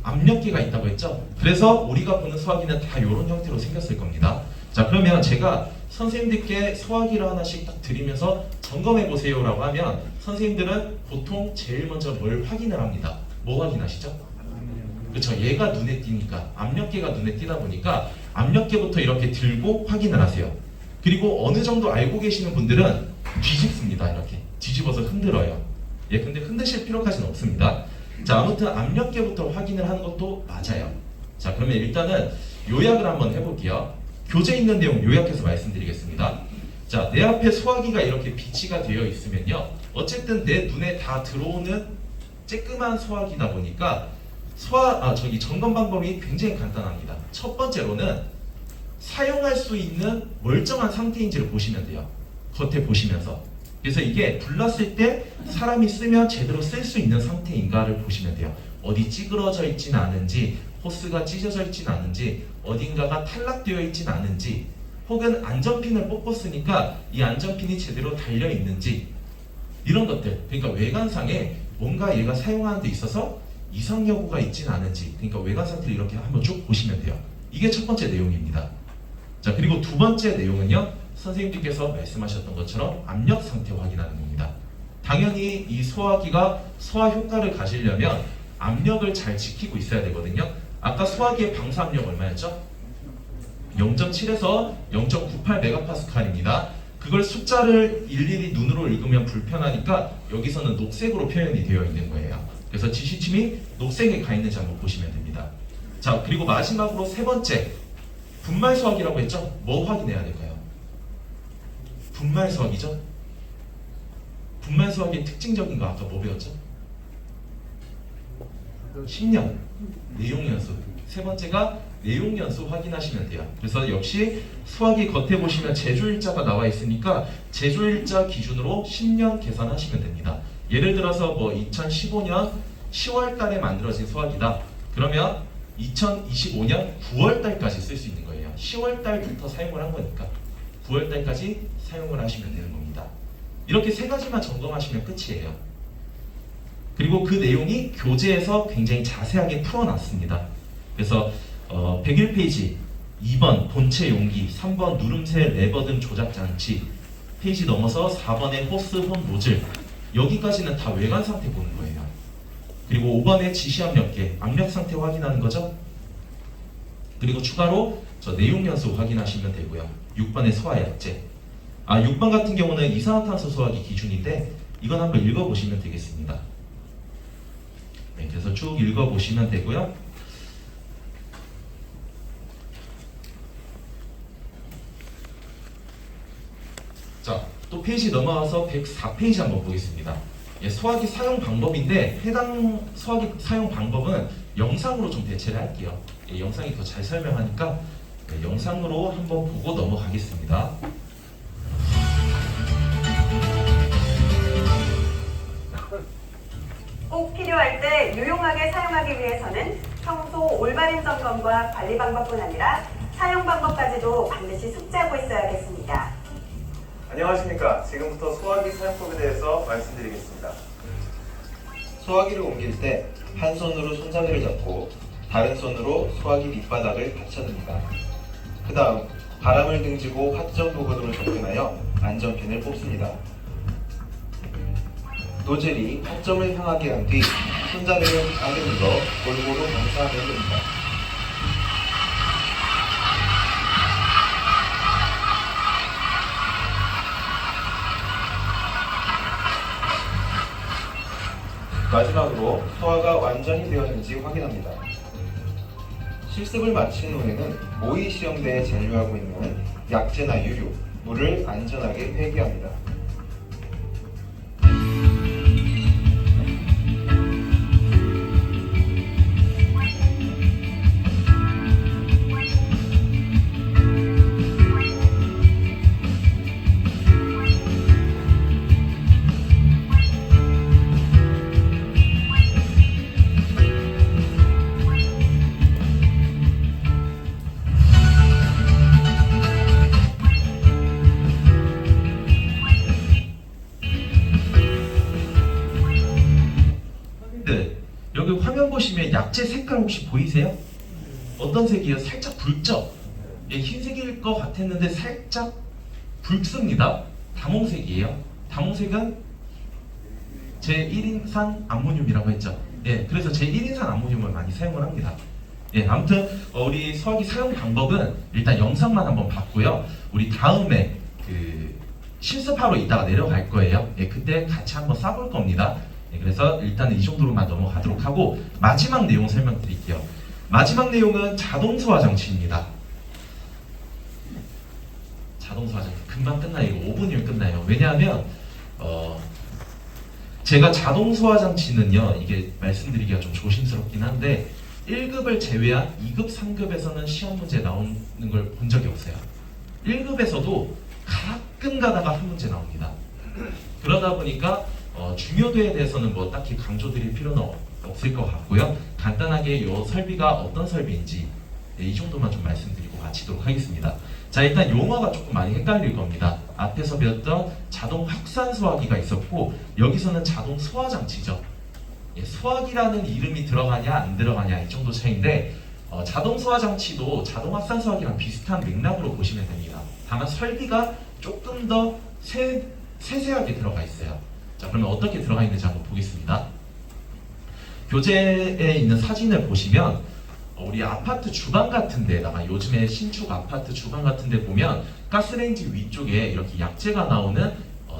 압력계가 있다고 했죠? 그래서 우리가 보는 소화기는 다 이런 형태로 생겼을 겁니다. 자, 그러면 제가 선생님들께 소화기를 하나씩 딱 드리면서 점검해 보세요 라고 하면 선생님들은 보통 제일 먼저 뭘 확인을 합니다. 뭐 확인하시죠? 그쵸, 얘가 눈에 띄니까 압력계가 눈에 띄다 보니까 압력계부터 이렇게 들고 확인을 하세요. 그리고 어느 정도 알고 계시는 분들은 뒤집습니다. 이렇게 뒤집어서 흔들어요. 근데 흔드실 필요까지는 없습니다. 자, 아무튼 압력계부터 확인을 하는 것도 맞아요. 자, 그러면 일단은 요약을 한번 해볼게요. 교재에 있는 내용 요약해서 말씀드리겠습니다. 자, 내 앞에 소화기가 이렇게 비치가 되어 있으면요, 어쨌든 내 눈에 다 들어오는 쬐끄만 소화기다 보니까 점검 방법이 굉장히 간단합니다. 첫 번째로는 사용할 수 있는 멀쩡한 상태인지를 보시면 돼요. 겉에 보시면서. 그래서 이게 불났을 때 사람이 쓰면 제대로 쓸 수 있는 상태인가를 보시면 돼요. 어디 찌그러져 있진 않은지, 호스가 찢어져 있진 않은지, 어딘가가 탈락되어 있진 않은지, 혹은 안전핀을 뽑았으니까 이 안전핀이 제대로 달려 있는지, 이런 것들. 그러니까 외관상에 뭔가 얘가 사용하는 데 있어서 이상 여부가 있진 않은지, 그러니까 외관 상태를 이렇게 한번 쭉 보시면 돼요. 이게 첫 번째 내용입니다. 자, 그리고 두 번째 내용은요, 선생님께서 말씀하셨던 것처럼 압력 상태 확인하는 겁니다. 당연히 이 소화기가 소화 효과를 가지려면 압력을 잘 지키고 있어야 되거든요. 아까 소화기의 방사 압력 얼마였죠? 0.7에서 0.98메가파스칼입니다. 그걸 숫자를 일일이 눈으로 읽으면 불편하니까 여기서는 녹색으로 표현이 되어 있는 거예요. 그래서 지시침이 녹색에 가 있는지 한번 보시면 됩니다. 자, 그리고 마지막으로 세 번째, 분말 소화기라고 했죠? 뭐 확인해야 될까요? 분말 소화기죠? 분말 소화기의 특징적인 거 아까 뭐 배웠죠? 10년 내용 연수. 세 번째가 내용 연수 확인하시면 돼요. 그래서 역시 소화기 겉에 보시면 제조일자가 나와 있으니까 제조일자 기준으로 10년 계산하시면 됩니다. 예를 들어서 뭐 2015년 10월 달에 만들어진 소화기다. 그러면 2025년 9월 달까지 쓸 수 있는 거예요. 10월 달부터 사용을 한 거니까 9월 달까지 사용을 하시면 되는 겁니다. 이렇게 세 가지만 점검하시면 끝이에요. 그리고 그 내용이 교재에서 굉장히 자세하게 풀어놨습니다. 그래서 101페이지 2번 본체 용기, 3번 누름새 레버 등 조작 장치, 페이지 넘어서 4번의 호스 홈 노즐, 여기까지는 다 외관 상태 보는 거예요. 그리고 5번의 지시 압력계, 압력 상태 확인하는 거죠. 그리고 추가로 저 내용 연수 확인하시면 되고요. 6번의 소화 약제. 6번 같은 경우는 이산화탄소 소화기 기준인데 이건 한번 읽어보시면 되겠습니다. 네, 그래서 쭉 읽어보시면 되고요. 자, 또 페이지 넘어와서 104페이지 한번 보겠습니다. 예, 소화기 사용 방법인데 해당 소화기 사용 방법은 영상으로 좀 대체를 할게요. 예, 영상이 더 잘 설명하니까 영상으로 한번 보고 넘어가겠습니다. 꼭 필요할 때 유용하게 사용하기 위해서는 평소 올바른 점검과 관리 방법뿐 아니라 사용 방법까지도 반드시 숙지하고 있어야겠습니다. 안녕하십니까. 지금부터 소화기 사용법에 대해서 말씀드리겠습니다. 소화기를 옮길 때 한 손으로 손잡이를 잡고 다른 손으로 소화기 밑바닥을 받쳐줍니다. 그 다음 바람을 등지고 화점 부근으로 접근하여 안전핀을 뽑습니다. 노즐이 화점을 향하게 한 뒤 손잡이를 강하게 눌러 골고루 방사하면 됩니다. 마지막으로 소화가 완전히 되었는지 확인합니다. 실습을 마친 후에는 모의 시험대에 잔류하고 있는 약재나 유류, 물을 안전하게 폐기합니다. 여기 화면 보시면 약재 색깔 혹시 보이세요? 어떤 색이에요? 살짝 붉죠? 예, 흰색일 것 같았는데 살짝 붉습니다. 다몽색이에요. 다몽색은 제1인산 암모늄이라고 했죠. 예, 그래서 제1인산 암모늄을 많이 사용을 합니다. 예, 아무튼 우리 소화기 사용 방법은 일단 영상만 한번 봤고요. 우리 다음에 그 실습하러 이따가 내려갈 거예요. 예, 그때 같이 한번 쏴볼 겁니다. 그래서 일단은 이 정도로만 넘어가도록 하고 마지막 내용 설명드릴게요. 마지막 내용은 자동 소화 장치입니다. 자동 소화장치 금방 끝나요. 이거 5분이면 끝나요. 왜냐하면 제가 자동 소화장치는요, 이게 말씀드리기가 좀 조심스럽긴 한데 1급을 제외한 2급, 3급에서는 시험 문제 나오는 걸 본 적이 없어요. 1급에서도 가끔 가다가 한 문제 나옵니다. 그러다 보니까 중요도에 대해서는 뭐 딱히 강조드릴 필요는 없을 것 같고요. 간단하게 이 설비가 어떤 설비인지 이 정도만 좀 말씀드리고 마치도록 하겠습니다. 자, 일단 용어가 조금 많이 헷갈릴 겁니다. 앞에서 배웠던 자동 확산 소화기가 있었고 여기서는 자동 소화장치죠. 소화기라는 이름이 들어가냐 안 들어가냐 이 정도 차이인데 자동 소화장치도 자동 확산 소화기랑 비슷한 맥락으로 보시면 됩니다. 다만 설비가 조금 더 세세하게 들어가 있어요. 자, 그러면 어떻게 들어가 있는지 한번 보겠습니다. 교재에 있는 사진을 보시면 우리 아파트 주방 같은 데다가 요즘에 신축 아파트 주방 같은 데 보면 가스레인지 위쪽에 이렇게 약재가 나오는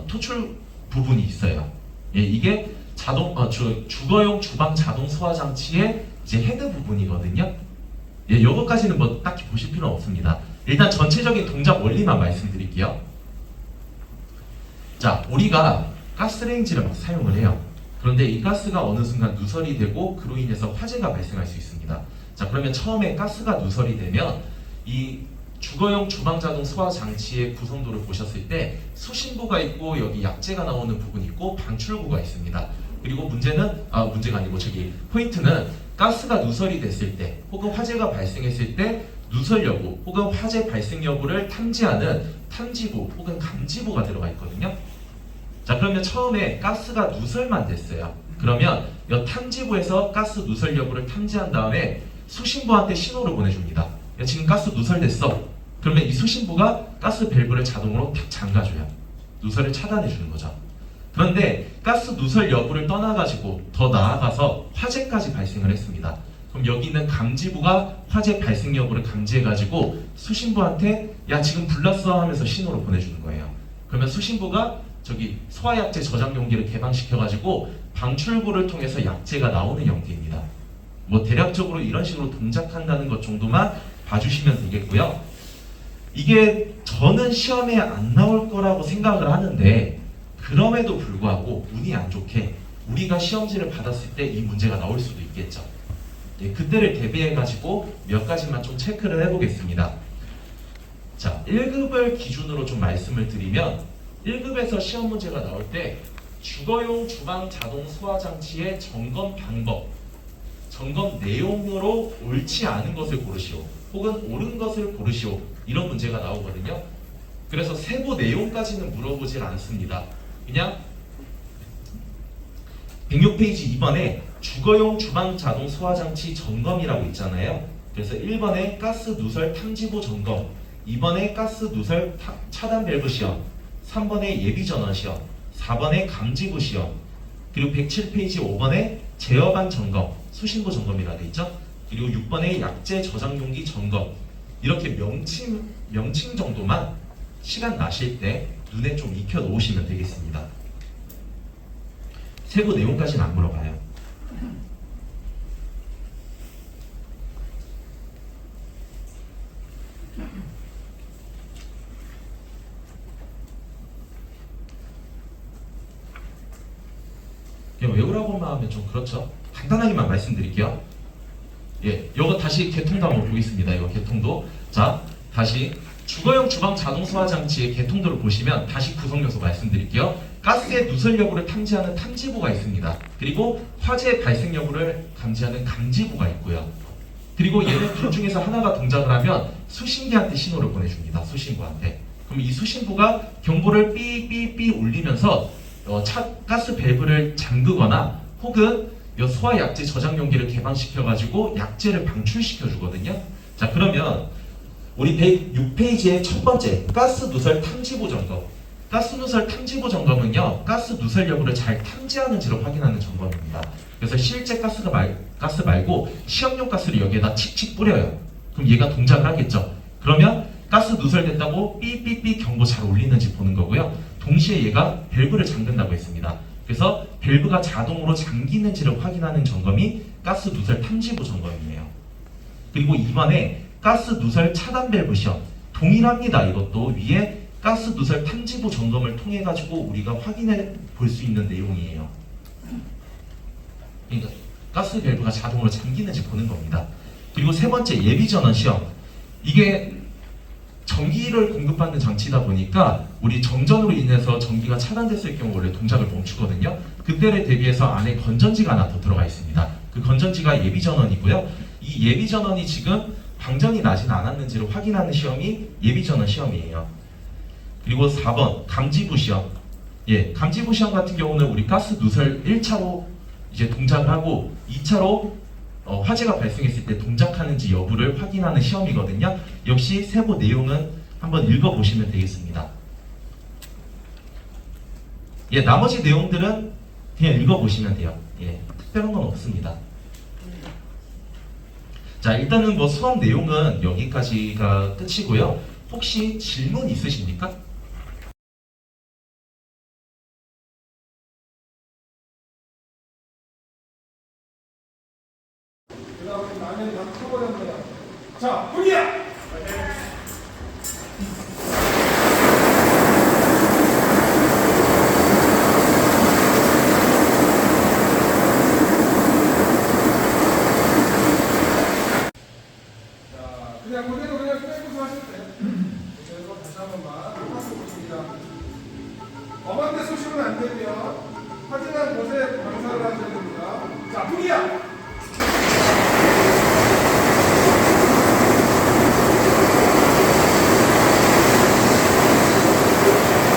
토출 부분이 있어요. 예, 이게 주거용 주방 자동 소화 장치의 이제 헤드 부분이거든요. 예, 요거까지는 뭐 딱히 보실 필요는 없습니다. 일단 전체적인 동작 원리만 말씀드릴게요. 자, 우리가 가스레인지를 막 사용을 해요. 그런데 이 가스가 어느 순간 누설이 되고 그로 인해서 화재가 발생할 수 있습니다. 자, 그러면 처음에 가스가 누설이 되면 이 주거용 주방 자동 소화 장치의 구성도를 보셨을 때 수신부가 있고 여기 약재가 나오는 부분이 있고 방출구가 있습니다. 그리고 문제가 아니고 포인트는 가스가 누설이 됐을 때 혹은 화재가 발생했을 때 누설 여부 혹은 화재 발생 여부를 탐지하는 탐지부 혹은 감지부가 들어가 있거든요. 자, 그러면 처음에 가스가 누설만 됐어요. 그러면 이 탐지부에서 가스 누설 여부를 탐지한 다음에 수신부한테 신호를 보내줍니다. 야, 지금 가스 누설됐어. 그러면 이 수신부가 가스 밸브를 자동으로 탁 잠가줘요. 누설을 차단해주는 거죠. 그런데 가스 누설 여부를 떠나가지고 더 나아가서 화재까지 발생을 했습니다. 그럼 여기 있는 감지부가 화재 발생 여부를 감지해가지고 수신부한테 야, 지금 불났어 하면서 신호를 보내주는 거예요. 그러면 수신부가 소화약재 저장 용기를 개방시켜가지고 방출구를 통해서 약재가 나오는 형태입니다. 뭐 대략적으로 이런 식으로 동작한다는 것 정도만 봐주시면 되겠고요. 이게 저는 시험에 안 나올 거라고 생각을 하는데 그럼에도 불구하고 운이 안 좋게 우리가 시험지를 받았을 때 이 문제가 나올 수도 있겠죠. 예, 그때를 대비해가지고 몇 가지만 좀 체크를 해보겠습니다. 자, 1급을 기준으로 좀 말씀을 드리면 1급에서 시험 문제가 나올 때 주거용 주방 자동 소화 장치의 점검 방법, 점검 내용으로 옳지 않은 것을 고르시오 혹은 옳은 것을 고르시오 이런 문제가 나오거든요. 그래서 세부 내용까지는 물어보질 않습니다. 그냥 106페이지 2번에 주거용 주방 자동 소화 장치 점검이라고 있잖아요. 그래서 1번에 가스 누설 탐지부 점검, 2번에 가스 누설 차단 밸브 시험, 3번에 예비 전원 시험, 4번에 감지부 시험, 그리고 107페이지 5번에 제어반 점검, 수신부 점검이라 돼 있죠. 그리고 6번에 약재 저장 용기 점검. 이렇게 명칭 정도만 시간 나실 때 눈에 좀 익혀 놓으시면 되겠습니다. 세부 내용까지는 안 물어봐요. 그냥 외우라고만 하면 좀 그렇죠. 간단하게만 말씀드릴게요. 예, 이거 다시 개통도 한번 보겠습니다. 이거 개통도. 자, 다시 주거용 주방 자동 소화 장치의 개통도를 보시면 다시 구성 요소 말씀드릴게요. 가스의 누설 여부를 탐지하는 탐지부가 있습니다. 그리고 화재 발생 여부를 감지하는 감지부가 있고요. 그리고 얘네 둘 중에서 하나가 동작을 하면 수신기한테 신호를 보내줍니다. 수신부한테. 그럼 이 수신부가 경보를 삐삐삐 울리면서 가스 밸브를 잠그거나 혹은 소화 약재 저장 용기를 개방시켜가지고 약재를 방출시켜 주거든요. 자, 그러면 우리 106페이지의 첫 번째 가스 누설 탐지부 점검. 가스 누설 탐지부 점검은요, 가스 누설 여부를 잘 탐지하는지를 확인하는 점검입니다. 그래서 실제 가스 말고 시험용 가스를 여기에다 칙칙 뿌려요. 그럼 얘가 동작을 하겠죠. 그러면 가스 누설됐다고 삐삐삐 경보 잘 울리는지 보는 거고요. 동시에 얘가 밸브를 잠근다고 했습니다. 그래서 밸브가 자동으로 잠기는지를 확인하는 점검이 가스 누설 탐지부 점검이에요. 그리고 2번에 가스 누설 차단 밸브 시험. 동일합니다. 이것도 위에 가스 누설 탐지부 점검을 통해 가지고 우리가 확인해 볼 수 있는 내용이에요. 그러니까 가스 밸브가 자동으로 잠기는지 보는 겁니다. 그리고 세 번째 예비 전원 시험. 이게 전기를 공급받는 장치다 보니까 우리 정전으로 인해서 전기가 차단됐을 경우 원래 동작을 멈추거든요. 그때를 대비해서 안에 건전지가 하나 더 들어가 있습니다. 그 건전지가 예비 전원이고요. 이 예비 전원이 지금 방전이 나진 않았는지를 확인하는 시험이 예비 전원 시험이에요. 그리고 4번 감지부 시험. 예, 감지부 시험 같은 경우는 우리 가스 누설 1차로 이제 동작을 하고 2차로 화재가 발생했을 때 동작하는지 여부를 확인하는 시험이거든요. 역시 세부 내용은 한번 읽어보시면 되겠습니다. 예, 나머지 내용들은 그냥 읽어보시면 돼요. 예, 특별한 건 없습니다. 자, 일단은 뭐 수업 내용은 여기까지가 끝이고요. 혹시 질문 있으십니까?